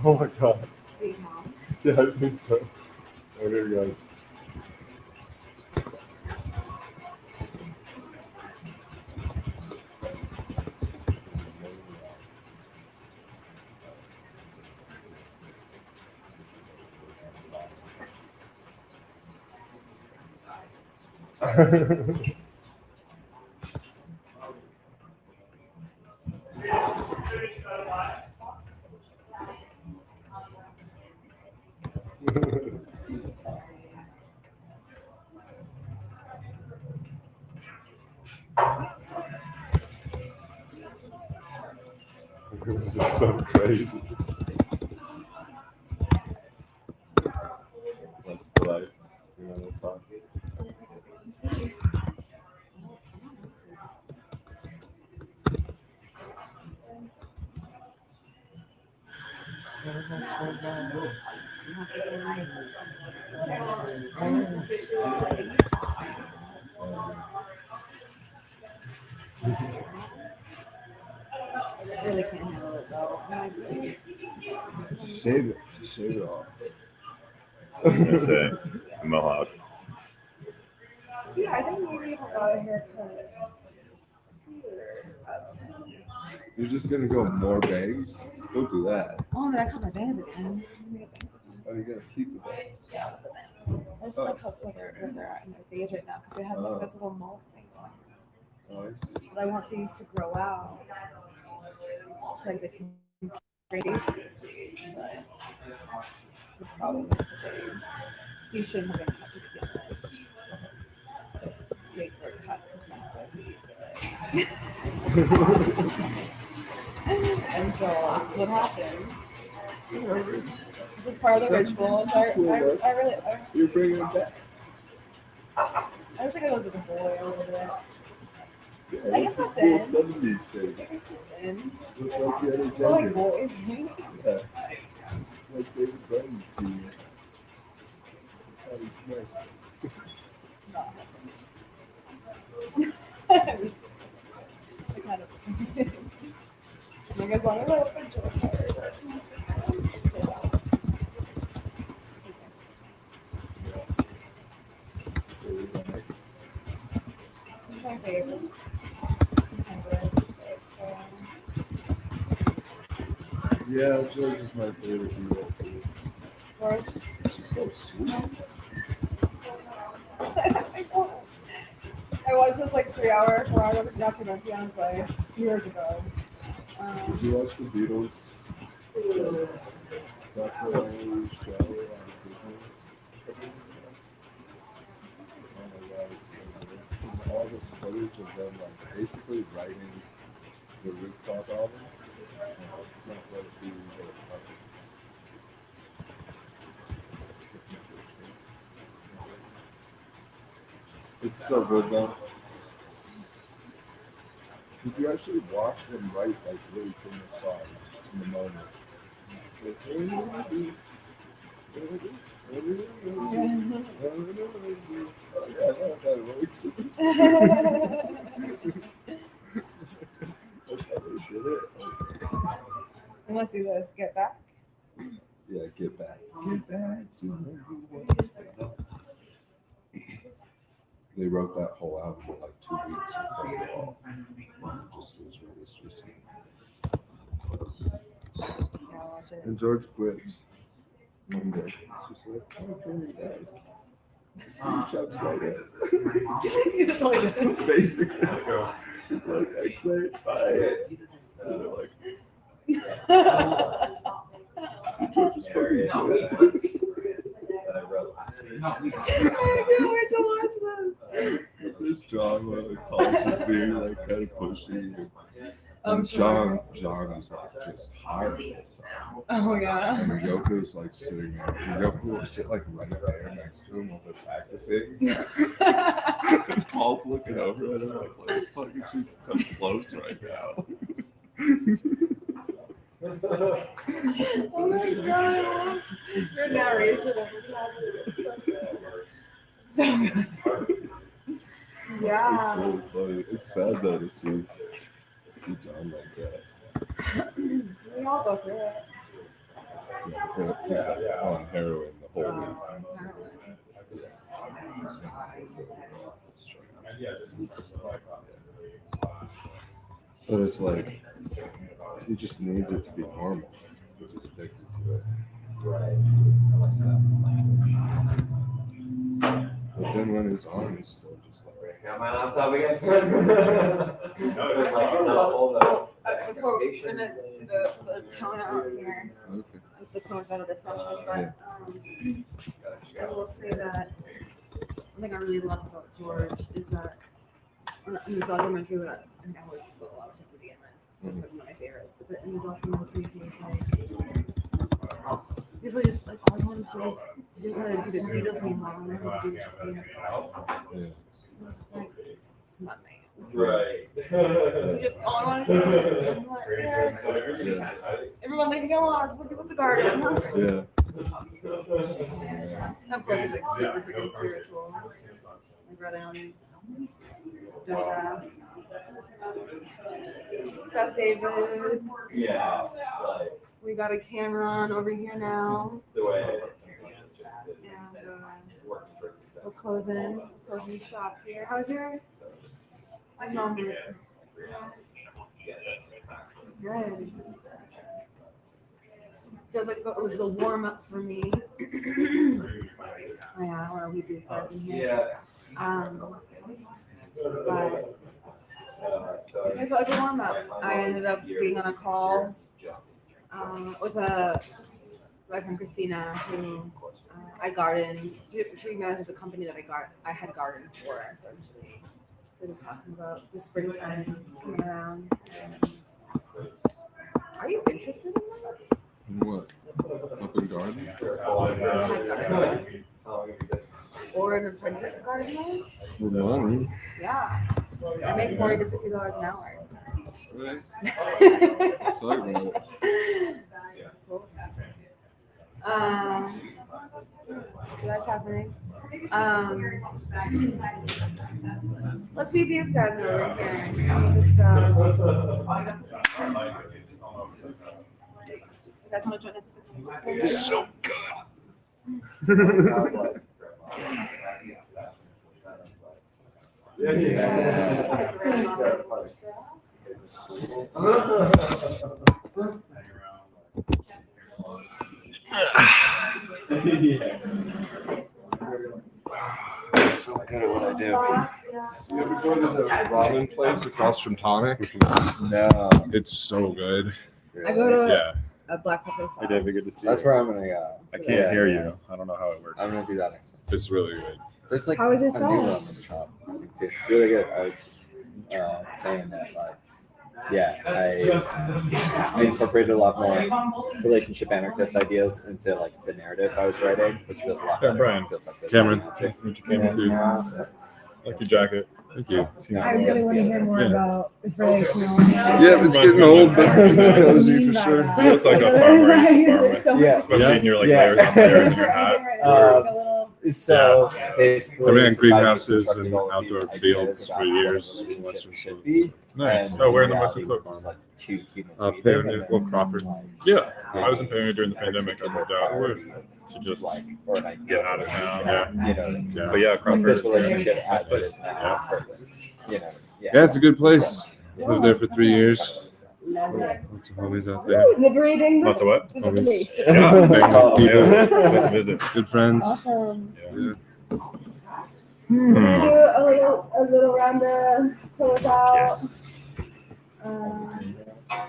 Oh my god. Big mom. Yeah, I think so. Oh, here he goes. It was just so crazy. That's the life. You know, that's all. I really can't handle it though. Just shave it. Just shave it off. I was gonna say a mohawk. Yeah, I think maybe if I got a haircut here. You're just gonna go more bangs? Don't do that. Oh, then I cut my bangs again. I'm gonna get bangs again. How are you gonna keep the bangs? Yeah, the bangs. I just like how where they're at in their days right now because they have like this little mullet thing going. Oh, I see. But I want these to grow out so like they can create these. But the problem is that he shouldn't have been cut to begin with. They were cut because my pussy. And so this is what happens. This is part of the ritual. I really, You're bringing it back. I was like a little boy a little bit. Yeah, I guess it's that's a cool it. 70s thing. I guess it's in. Look like the other For like gender. boys, right? Yeah. Like David Bowie scene. Patty Smith. I kind of. Like as long as I open George. My favorite. Yeah, George is my favorite hero. George. She's so sweet. I watched this like 3 hour, 4 hour documentary on his life years ago. Did you watch the Beatles documentary show on Disney? Oh my god, it's so good. It's all this footage of them like basically writing the Rooftop album. Not let it be, but it's so good though. Because you actually watch them write like really famous songs in the moment. Like, oh, yeah, I know that voice. That's how they did it. I want to see this. Get back. Yeah, get back. Get back to where you were. They wrote that whole album in like 2 weeks in front of the wall. Just was released recently. Yeah, I'll watch it. And George quits one day. She's like, okay, guys. See you chaps later. That's all he does. Basically, it's like, I quit. Bye. And they're like, George is fucking quit. I can't wait to watch this. This drama, like, Tom's just being like kind of pushy. And John is like just hard. Oh yeah. And Yoko's like sitting there. And Yoko will sit like right there next to him while they're practicing. And Paul's looking over at him like, let's fucking shoot come close right now. Oh my god. Your narration of what's happening is so good. Yeah. It's really funny. It's sad though to see John like that. We all go through it. On heroin the whole week. But it's like he just needs it to be normal because he's addicted to it. But then when he's on, he's still just like. Got my laptop again. Before we're gonna do the tone out here, Okay. the close out of this session, but I will say that one thing I really love about George is that in this documentary, that I mean, I always love a lot of stuff to begin with. It's one of my favorites. But in the documentary, he's like, he's really just like all he wanted to do was he didn't want to do the Beatles anymore. All he wanted to do was just be in his car. Yeah. He was just like, it's not me. Right. He just all I wanted to do was just I'm like, yeah. Everyone leave me alone. Look at the garden. Yeah. And of course, he's like super freaking spiritual. Like Red Island's dope ass. What's up, David? Yeah. We got a camera on over here now. The way. And we're closing shop here. How's your moment? Good. Feels like it was the warm up for me. Oh yeah, I want to leave these guys in here. But it felt like a warm up. I ended up being on a call with a guy from Christina who I gardened. She manages a company that I had gardened for essentially. So just talking about the springtime coming around. Are you interested in that? What? Up in garden? Or an apprentice gardener? With money. Yeah. I make $40 to $60 an hour. Right. Sorry about it. So that's happening. Let's meet these guys over here. Just, you guys want to join us at the table? It's so so good at what I do. You ever go to the ramen place across from Tonic? No. It's so good. I go to Yeah. a Black Pepper Hey, David, good to see That's you. where I'm gonna go. I can't hear you. I don't know how it works. I'm gonna do that next time. It's really good. There's like How was your a new song? ramen shop, I think, too. Really good. I was just saying that, like, yeah, I incorporated a lot more relationship anarchist ideas into like the narrative I was writing, which feels a lot better. Brian. It feels like there's Cameron. more magic. Nice to meet you, Cameron. Yeah, so- Like your jacket. Thank you. I really want to hear more Yeah. about this relational. Yeah, it's getting old, but it's cozy for sure. You look like a farmer. I used to farm, Yeah. especially in your like Yeah. layers on layers in your hat. So basically, I ran society greenhouses constructed and all of these outdoor ideas fields about for what a years in relationship Western should Slope. be. Nice. And Oh, where in the reality Western Slope? was like two humans Pioneer, meeting, and well, then, Crawford. like, Yeah, I was in Pioneer during the pandemic. I moved out priority to just like or an idea get out of town. Yeah, you know, Yeah. but yeah, like Crawford. this relationship as it Yeah. is now is perfect. You know, Yeah, it's a good place. Lived there for 3 years. Love it. Lots of homies out there. Liberating. Lots of what? Homies. Yeah, Family, yeah. people, Nice to visit. good friends. Awesome. Yeah. We're gonna do a little round of close out.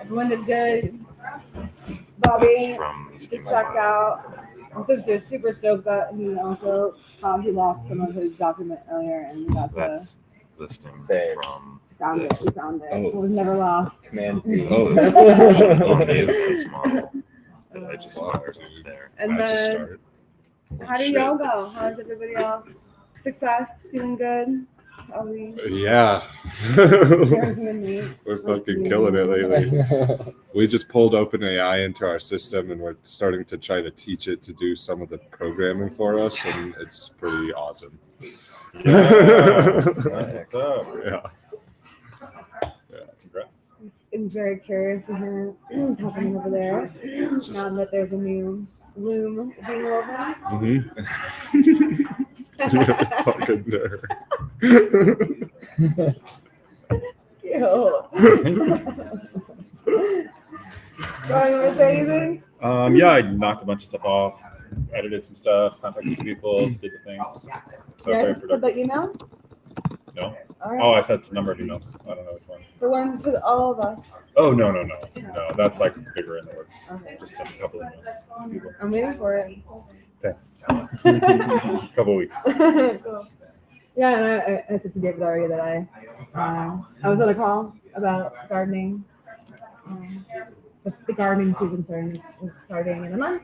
Everyone did good. Bobby That's from the just schema. checked out. I'm super stoked that he also found he lost some of his document earlier and we got to That's listing Saved. from found it. this. We found it. Oh. It was never lost. Command Z. Oh, this is from the advanced model that I just fired there. And I just then started. how did y'all go? How's everybody else? Success? Feeling good? Are we Yeah. everything in me? We're fucking killing it lately. We just pulled OpenAI into our system and we're starting to try to teach it to do some of the programming for us, and it's pretty awesome. What's up? Yeah. Congrats. I'm very curious to hear what's happening over there. Now that there's a new loom over. Fucking nerd. Cute. Brian, you want to say anything? Yeah, I knocked a bunch of stuff off, edited some stuff, contacted some people, did the things. So Yeah, very for the productive. email? No? All right. Oh, I sent a number of emails. I don't know which one. The one for all of us. Oh, no. That's like bigger in the works. Okay. Just a couple of emails. People. I'm waiting for it. Thanks. Couple of weeks. Cool. Yeah, and I said to David already that I was on a call about gardening. The gardening season is starting in a month.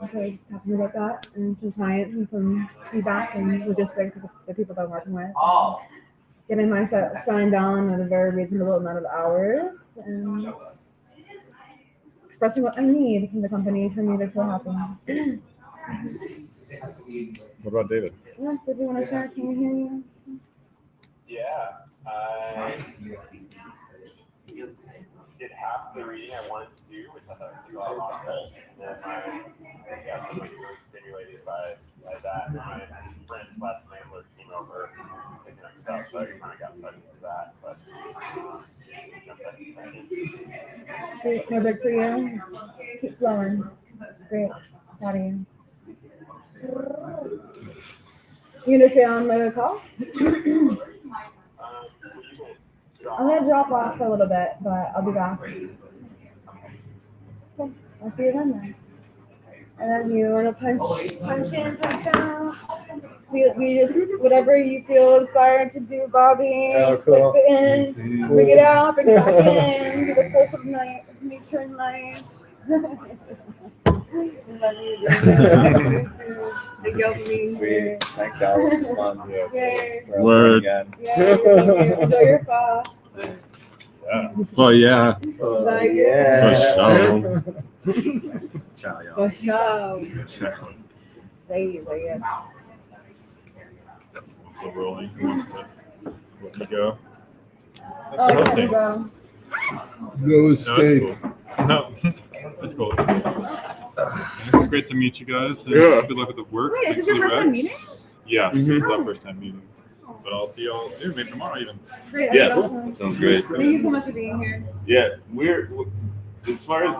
And so I was just talking about that and some clients and some feedback and logistics with the people that I'm working with. Getting myself signed on at a very reasonable amount of hours and expressing what I need from the company for me to feel happy. What about David? Yeah, did you want to share? Can we hear you? Yeah, I did half the reading I wanted to do, which I thought would take a lot longer. And then I guess I was really stimulated by that. And my friends last night came over picking up stuff, so I kind of got sucked into that. But jumped right in. So, no break for you. Keep flowing. Great. Proud of you. You gonna stay on the call? I'm gonna drop off for a little bit, but I'll be back. Okay, I'll see you then. And then you wanna punch in, punch out. We just whatever you feel inspired to do, Bobby. Oh, cool. Slip it in, bring it out, bring it back in. Do the pulse of night, nature and life. The dopamine. Sweet. Thanks, Al. This was fun. Yay. Word. Again. Yay. Enjoy your fall. Yeah. Oh yeah, Like, Yeah. for sure. Ciao, y'all. For sure. Ciao. Thank you, yes. So rolling. Who wants to let me go? Oh, I gotta go. No No, it's escape. cool. No, it's cool. It's great to meet you guys. And Yeah. Good luck with the work. Wait, is Thanks this for your the first time reps. meeting? Yeah, this is our first time meeting. But I'll see y'all soon, maybe tomorrow even. Great. Yeah, that's awesome. that sounds great. Thank you so much for being here. Yeah, we're as far as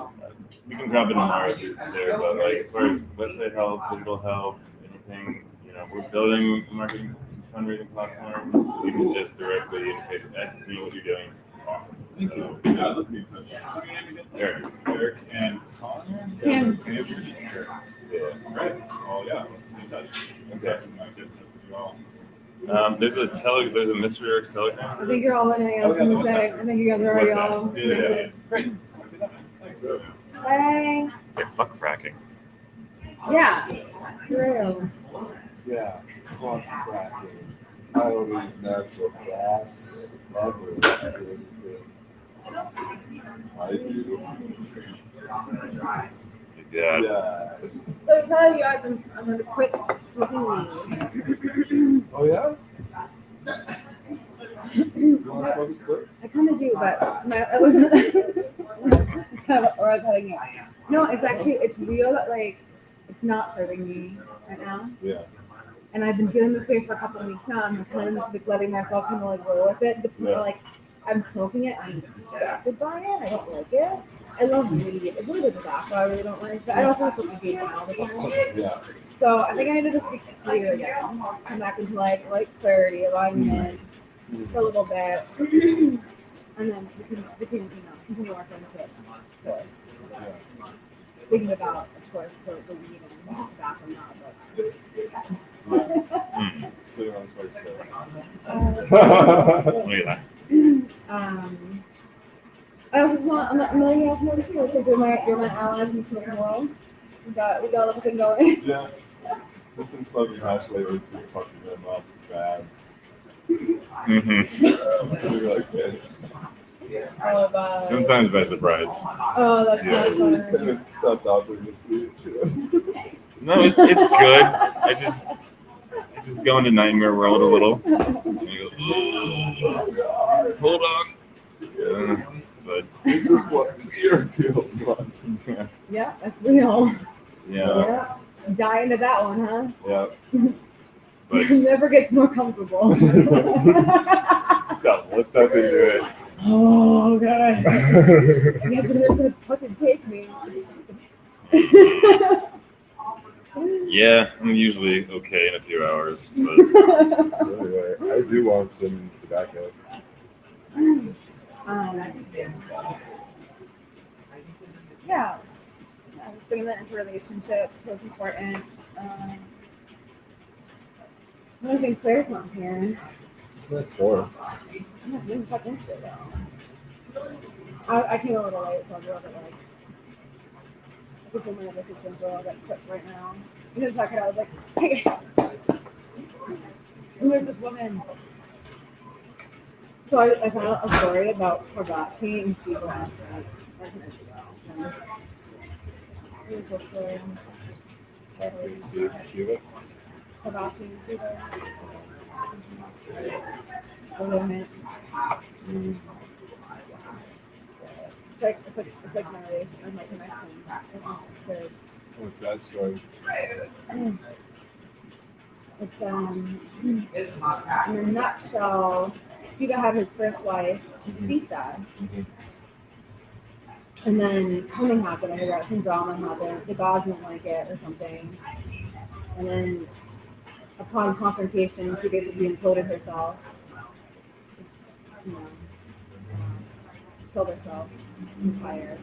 we can drop in tomorrow if you're there, but like as far as website help, digital help, anything, we're building a marketing fundraising platform, so you can just directly interface with anything what you're doing. Awesome. So, yeah, let's be in touch. Eric and Connor. Kim. Yeah. Right. Oh yeah. Let's be in touch. Okay. Good. You all. There's a Mr. Eric's Telegram. I think you're all in it. I was gonna say. I think you guys are already all. Yeah. Great. Thanks. Bye. Yeah, fuck fracking. Yeah. True. Yeah, fuck fracking. I don't need natural gas ever. I do. Yeah. Yeah. So I decided you guys, I'm gonna quit smoking weed. Oh yeah? Do you want to smoke a split? I kind of do, but I wasn't. Or I was heading it. No, it's real. Like, it's not serving me right now. Yeah. And I've been feeling this way for a couple of weeks now. I'm kind of just like letting myself kind of like roll with it. To the point where, like, I'm smoking it. I'm disgusted by it. I don't like it. I love weed. It's a little bit tobacco. I really don't like. But I also smoke weed all the time. Yeah. So I think I need to just be clear again. Come back into like clarity, alignment for a little bit, and then we can continue our friendship. Of course. Thinking about, of course, the weed and the tobacco now, but. Sitting on his face. Look at that. I also just want. I'm letting you guys know too, because you're my allies in the smoking world. We got everything going. Yeah. We've been smoking hash lately. We're fucking them up bad. Mm-hmm. We're like, man, Oh, bye. Sometimes by surprise. Oh, that's Yeah. so fun. kind of stopped offering it to you. No, it's good. I just go into nightmare world a little. And you go, hold on. Yeah, but This is what fear feels like. Yeah, that's real. Yeah. Die into that one, huh? Yeah. But Never gets more comfortable. just got whipped up into it. Oh god. I guess it is gonna fucking take me. Yeah, I'm usually okay in a few hours, but Anyway, I do want some tobacco. Yeah. Just getting that into a relationship feels important. I don't think Claire's not here. That's four. I'm not doing check into it though. I came a little late, so I'll go over like. I think I'm gonna listen to all that clip right now. You know, check it out. I was like, hey, who is this woman? So I found out a story about Parvati and Shiva last night. 5 minutes ago. Really cool story. Shiva? Parvati and Shiva. The romance. It's like my relation, my connection. So What's that story? it's in a nutshell, Shiva had his first wife, Sita. And then something happened, I forgot, some drama happened, the gods didn't like it or something. And then upon confrontation, she basically imploded herself. You know, killed herself in fire.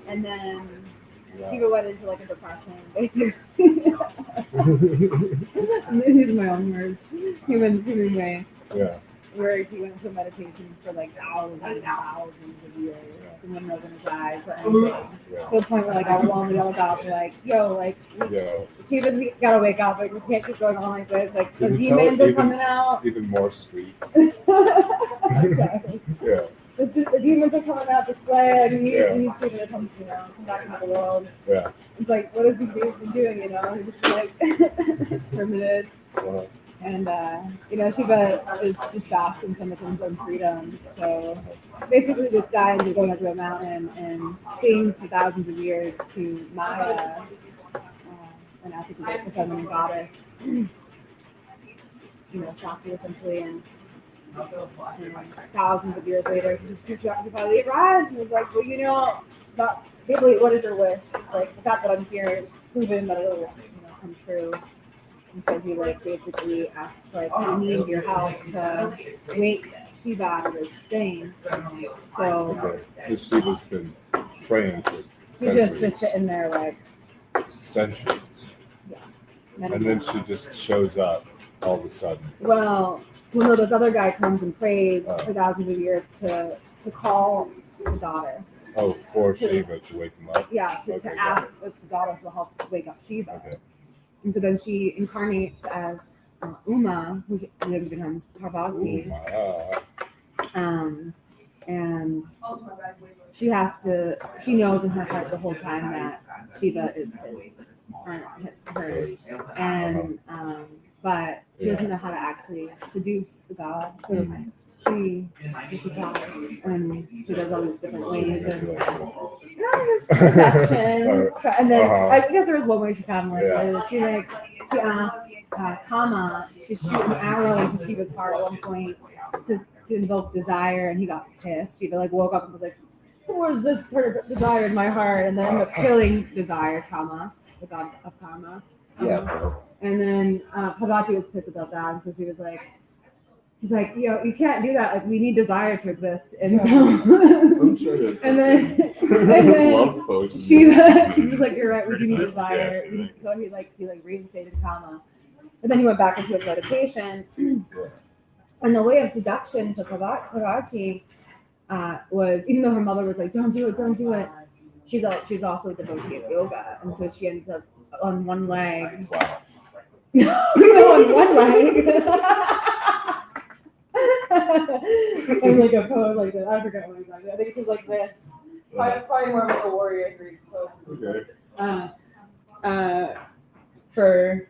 And then Shiva went into like a depression, basically. These are my own words. Human way. Yeah. Where he went into meditation for like thousands and thousands of years and wouldn't open his eyes or anything. Yeah. To the point where like I would the other gods were like, yo, like Yeah. Shiva's gotta wake up, like we can't keep going on like this. Like the Can you tell demons it are even- coming out. Even more street. Okay. Yeah. The demons are coming out this way, and we Yeah. need Shiva to come, come back into the world. Yeah. It's like, what has he been doing, He's just like permitted. And, Shiva is just basking so much in his own freedom. So basically this guy ends up going up to a mountain and sings for thousands of years to Maya, and asks her to get the feminine goddess, Shakti essentially, and thousands of years later, he finally arrives and was like, well, basically, what is your wish? It's like, the fact that I'm here is proven that it'll, come true. And so he basically asks I need your help to wake Shiva out of this thing. So This Shiva's been praying for he's centuries. just sitting there Centuries. yeah. And then she just shows up all of a sudden. Well, no, this other guy comes and prays for thousands of years to call the goddess. Oh, for Shiva to wake him up? Yeah, to ask if the goddess will help wake up Shiva. Okay. And so then she incarnates as Uma, who then becomes Parvati. And she knows in her heart the whole time that Shiva is hers. And, but she doesn't know how to actually seduce the god. So she tries, and she does all these different ways. And just seduction. And then I guess there was one way she kind of like she asked Kama to shoot an arrow into Shiva's heart at one point to invoke desire, and he got pissed. Shiva woke up and was like, "Who is this desire in my heart?" And then ended up killing Desire, Kama, the god of karma. And then Parvati was pissed about that, and so she's like, you can't do that. Like, we need desire to exist. And so, I'm sure and then love potion. she was like, you're right, we do need desire. So he reinstated Kama. And then he went back into his meditation. And the way of seduction to Parvati was, even though her mother was like, don't do it. She's also a devotee of yoga. And so she ends up on one leg. Wow. On one leg. And like a pose like that. I forgot what exactly. I think she was like this. Probably more of like a warrior Greek pose. Okay. For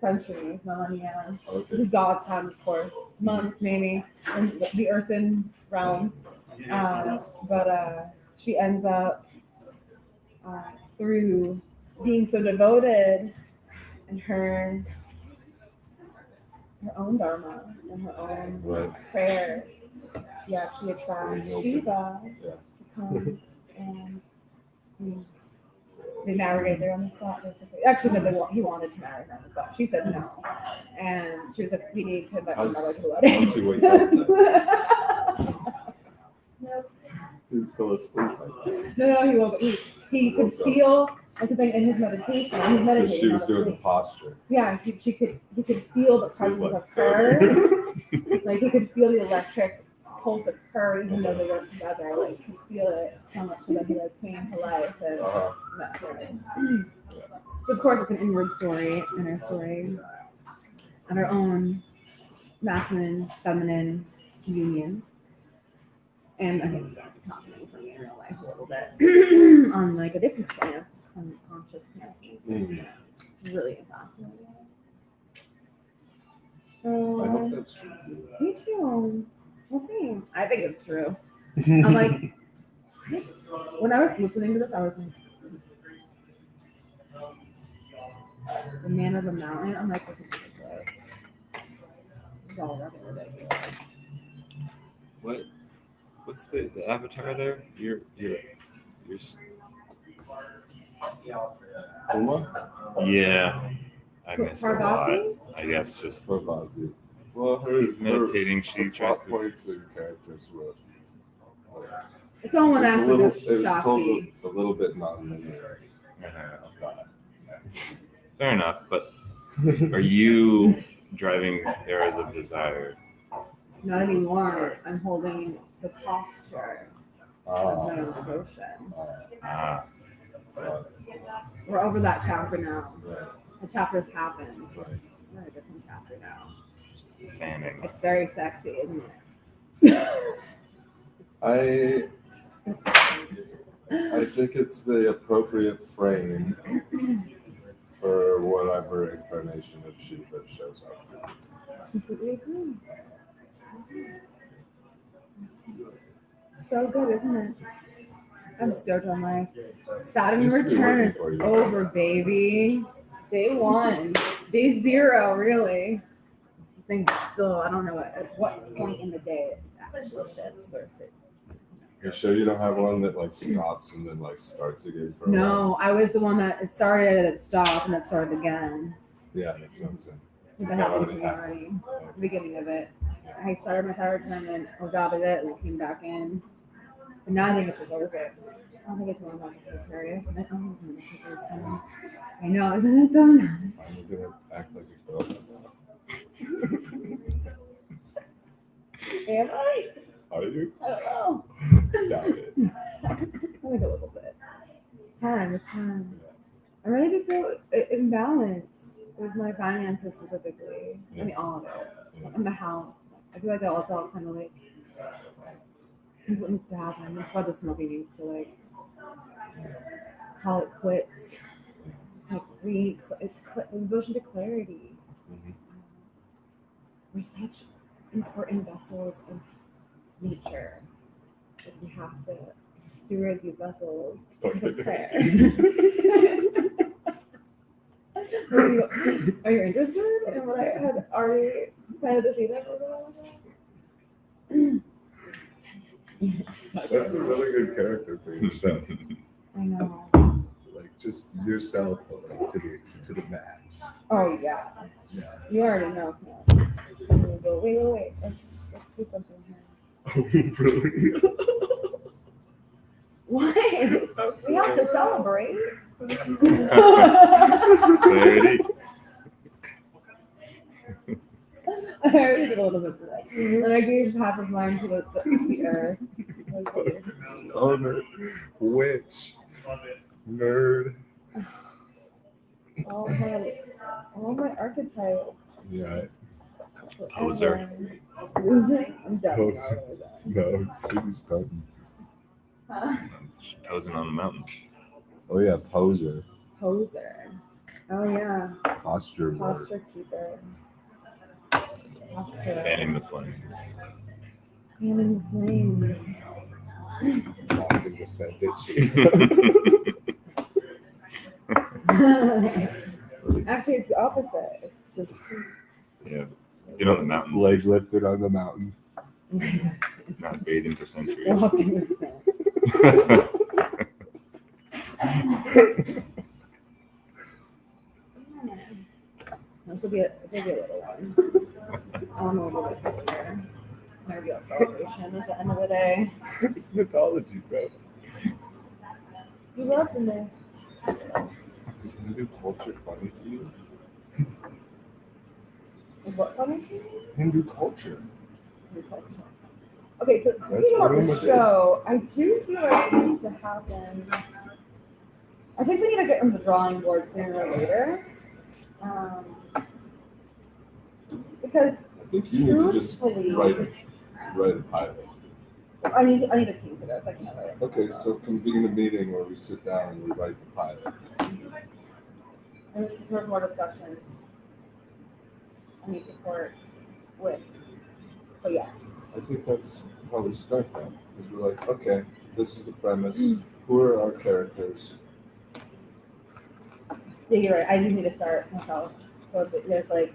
centuries, millennia. This is God's time, of course. Months maybe in the earthen realm. But she ends up through being so devoted in her own dharma and her own Right. prayer, she actually attracts Shiva Yeah. to come and they married right there on the spot, basically. Actually, no, he wanted to marry her on the spot. She said no. And she was like, we need to invite my mother to the wedding. How's he wake up then? No, He's still asleep. no, he woke up. He could feel, that's the thing, in his meditation. He's Because meditating. she was not doing the asleep. posture. Yeah, he could feel the She was presence like, of her. Like he could feel the electric pulse of her, even though they weren't together. Like he could feel it so much so that he like came to life. And that's what it is. So of course it's an inward story and a story of our own masculine, feminine union. And I think that's happening for me in real life a little bit on like a different plane of consciousness. It's really fascinating. So I hope that's true. me too. We'll see. I think it's true. I'm like, when I was listening to this, I was like, the man of the mountain. I'm like, this is ridiculous. It's all fucking ridiculous. What's the avatar there? You're Uma? yeah. I missed a lot. Parvati? I guess just Parvati. Well, her he's meditating. She her tries plot to. points and characters were. It's all one It's a aspect little. of It was told Shakti. a little bit non-linear. Fair enough, but are you driving arrows of desire? Not anymore. I'm holding the posture of my own devotion. Ah, We're over that chapter now. Right. The chapter's happened. Right. We're in a different chapter now. just the fanning. It's very sexy, isn't it? I think it's the appropriate frame for whatever incarnation of Shiva shows up. Completely agree. So good, isn't it? I'm stoked on life. Saturn Seems to be return working is for you. over, baby. Day 1. Day 0, really. It's the thing that's still, I don't know at what point in the day it actually shifts. Or if it, You sure you don't have one that like stops and then like starts again for a while? no, I was the one that it started and it stopped and it started again. Yeah, that's what I'm saying. I think that happened to me already. The beginning of it. I started my Saturn return and I was out of it and I came back in. But now I think it's just over. I don't think it's one of my serious. I don't think it's fun. I know, isn't it so nice? I'm gonna act like a girl. Am I? Are you? I don't know. Doubt it. I think a little bit. It's time. I'm ready to feel in balance with my finances specifically. I mean, all of it. Yeah. And my health. I feel like it's all kind of like, is what needs to happen. That's why the smoking needs to like call it quits. Like it's devotion to clarity. Mhm. We're such important vessels of nature. Like we have to steward these vessels with prayer. Are you interested in what I had already planted the seed of? That's a really good character for yourself. I know. Like just yourself, but like to the max. Oh yeah. Yeah. You already know. Wait. Let's do something here. Really? What? We have to celebrate. Clarity. I already did a little bit today. And I gave half of mine to the earth. Stoner, witch, nerd. All my archetypes. Yeah. Poser. Losing? I'm done. Poser. No, she's done. Huh? Just posing on the mountain. Oh yeah, poser, Poser. Oh yeah. posture. Posture keeper. Posture. Fanning the flames. Fanning the flames. Walking the scent, did she? Actually, it's the opposite. It's just Yeah. You know the mountains. Legs lifted on the mountain. Not bathing for centuries. walking the sun. This will be a little one. I don't know what we'll do here. Maybe a celebration at the end of the day. It's mythology, bro. You love the myth. Is Hindu culture funny to you? What funny? Hindu culture. Okay, so That's speaking about what I'm the with. show, I do feel like it needs to happen. I think we need to get on the drawing board sooner or later. Because I think you need to just truthfully, write a pilot. I need a team for this. I can't write it. Okay, so convene a meeting where we sit down and we write the pilot. And there's more discussions. I need support with, but yes. I think that's how we start then. Because we're like, okay, this is the premise. Who are our characters? Yeah, you're right. I do need to start myself. So there's like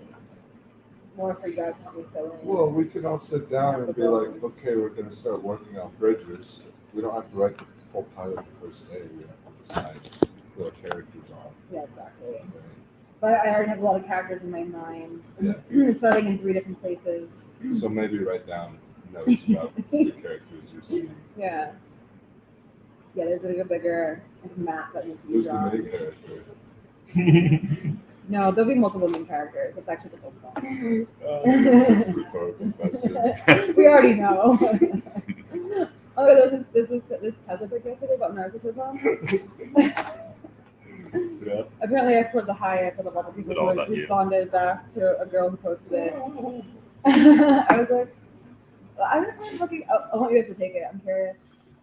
more for you guys to help me fill in. Well, we can all sit down and be like, okay, we're going to start working on bridges. We don't have to write the whole pilot the first day. We have to decide who our characters are. Yeah, exactly. Right? But I already have a lot of characters in my mind. Yeah. It's starting in 3 different places. So maybe write down notes about the characters you're seeing. Yeah. Yeah, there's like a bigger map that needs to be Who's the drawn. main character? No, there'll be multiple main characters. That's actually the whole point. This is a rhetorical question. We already know. Oh, this test I took yesterday about narcissism. Yeah. Apparently, I scored the highest out of all the Is it people all who about you? responded back to a girl who posted it. I was like, well, I'm looking. I want you guys to take it. I'm curious.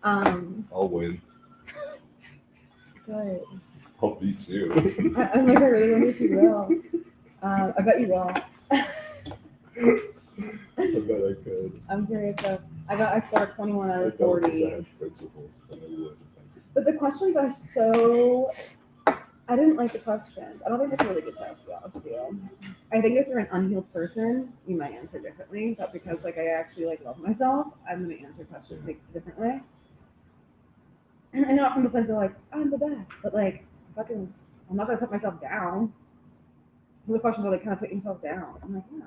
I'll win. Good. I'll beat you. I'm like, I really wonder if you will. I bet you won't. I bet I could. I'm curious though. I scored 21 out I of don't because I 40. have principles, but I would. But the questions are so. I didn't like the questions. I don't think it's a really good test, to be honest with you. I think if you're an unhealed person, you might answer differently. But because like I actually like love myself, I'm gonna answer questions like differently. And not from the place of like I'm the best, but like fucking, I'm not gonna put myself down. The questions are like kind of put yourself down. I'm like, no.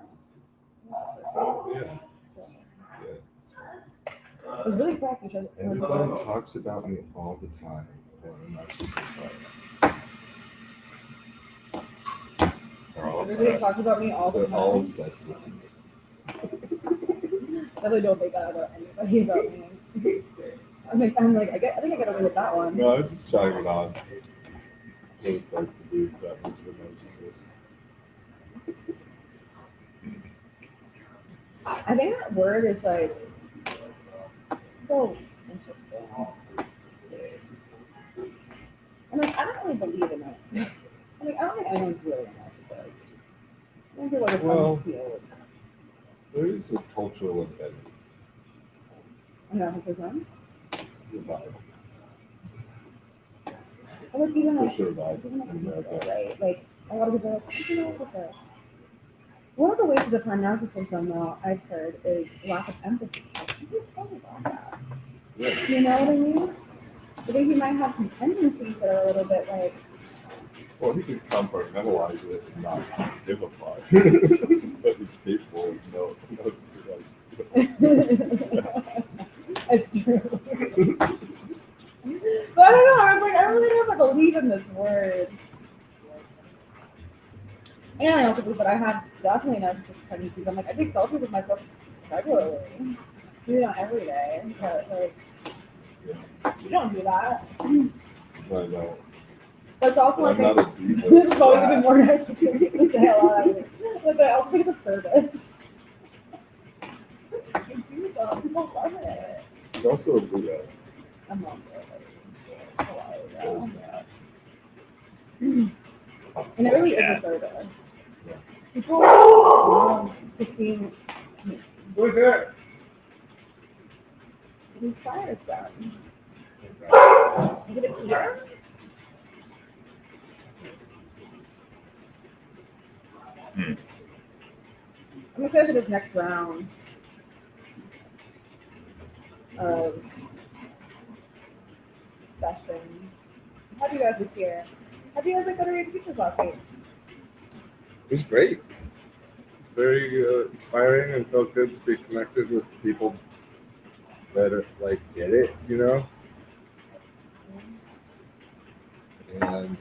Yeah. So, Yeah. it was really cracky. So Everybody talks about me all the time. Or a narcissist. They're all everybody obsessed. talks about me all the They're all time. obsessed with me. Definitely don't think that about anybody about me. I'm like, I think I get away with that one. No, I was just trying it on. What it's like to be that much of a narcissist. I think that word is like so interesting these days. And like, I don't really believe in it. I mean, I don't think anyone's really a narcissist. I think people are just Well, unhealed. There is a cultural embedding. Narcissism. The vibe. I like even For like, sure vibe it's even like in people, America. right? Like a lot of people are like, who's a narcissist? One of the ways to define narcissism, though, I've heard, is lack of empathy. People totally got that. Yeah. You know what I mean? I think you might have some tendencies that are a little bit like, Well, he can compartmentalize it and not identify. But it's capable of noticing it's true. But I don't know. I was like, I really don't have to believe in this word. And I also believe that I have definitely narcissistic tendencies. I'm like, I take selfies of myself regularly. Maybe not every day, but like, you don't do that. I know. But it's also I'm like, not a diva. this is probably even more narcissistic to say a lot of it. But I also think it's a service. I do though. People love it. It's also a Leo. I'm also So a while there's ago. that. And it really Yeah. is a service. Yeah. People love to see Who's there? who inspires them. Is it here? I'm excited for this next round of session. How do you guys were here? How do you guys like go to read teachers last week? It was great. Very inspiring, and felt good to be connected with people that are, like get it, you know. And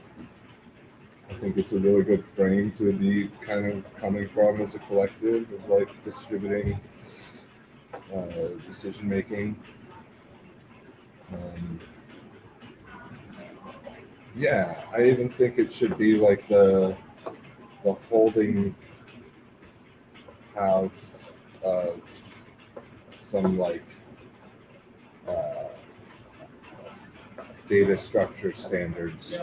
I think it's a really good frame to be kind of coming from as a collective of like distributing decision making. Yeah, I even think it should be like the holding house of some like data structure standards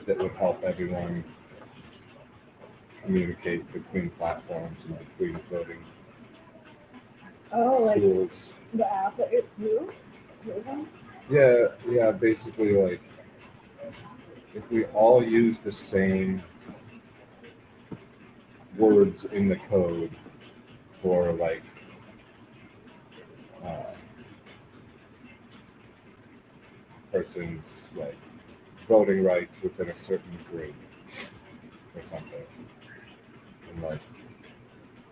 that would help everyone communicate between platforms and between voting Oh, like tools. the app that it who? Who? Yeah, basically like if we all use the same words in the code for like person's like voting rights within a certain group or something, and like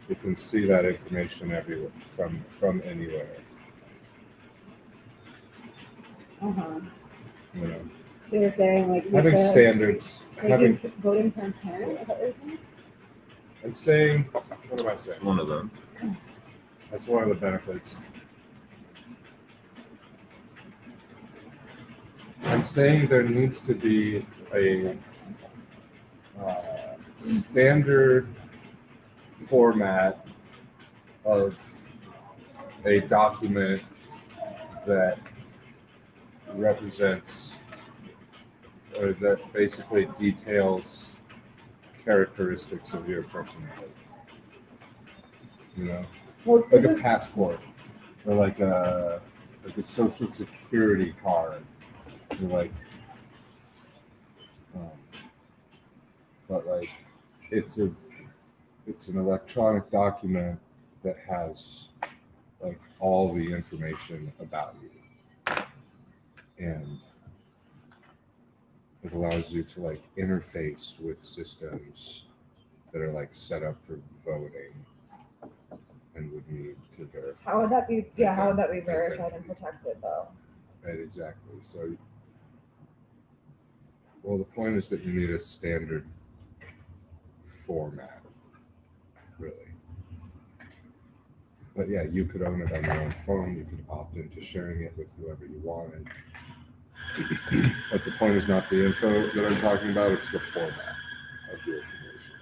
you can see that information everywhere from anywhere. Uh-huh. You know, So you're saying like having standards, having. voting transparent? Is that what you're saying? I'm saying, what am I saying? It's one of them. That's one of the benefits. I'm saying there needs to be a standard format of a document that represents or that basically details characteristics of your personality. You know, Well, like a passport or like a social security card. Or like, but like it's an electronic document that has like all the information about you, and it allows you to like interface with systems that are like set up for voting and would need to verify. how would that be? Yeah, how would that be verified and protected though? Right, exactly. So, well, the point is that you need a standard format, really. But yeah, you could own it on your own phone. You could opt into sharing it with whoever you wanted. But the point is not the info that I'm talking about, it's the format of the information.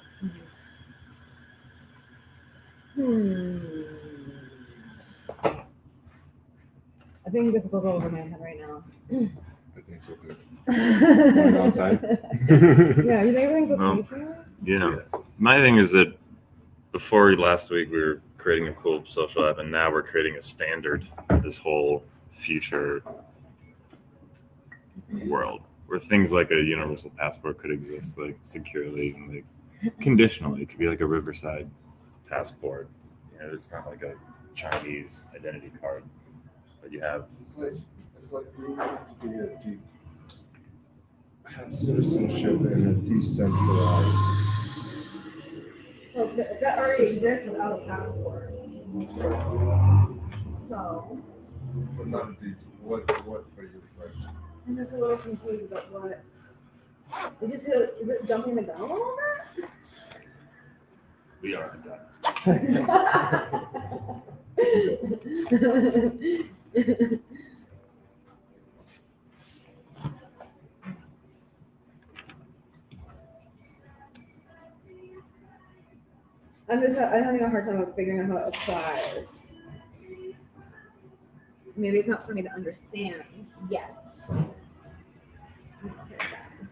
I think this is a little over my head right now. I think so too. Going outside? Yeah, you think everything's No. okay here? Yeah. My thing is that before last week we were creating a cool social app, and now we're creating a standard for this whole future world where things like a universal passport could exist like securely and like conditionally. It could be like a Riverside passport. You know, it's not like a Chinese identity card, but you have this. It's like being able to be have citizenship in a decentralized. Well, that already exists without a passport. So But not a what are you referring to? I'm just a little confused about what. Is it jumping the gun a little bit? We are done. I'm having a hard time of figuring out how it applies. Maybe it's not for me to understand yet.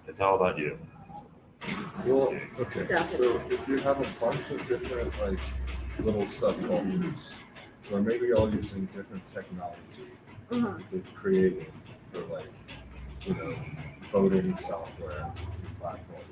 It's all about you. Well, okay. So if you have a bunch of different like little subcultures, or maybe all using different technology they've created for like voting software platforms.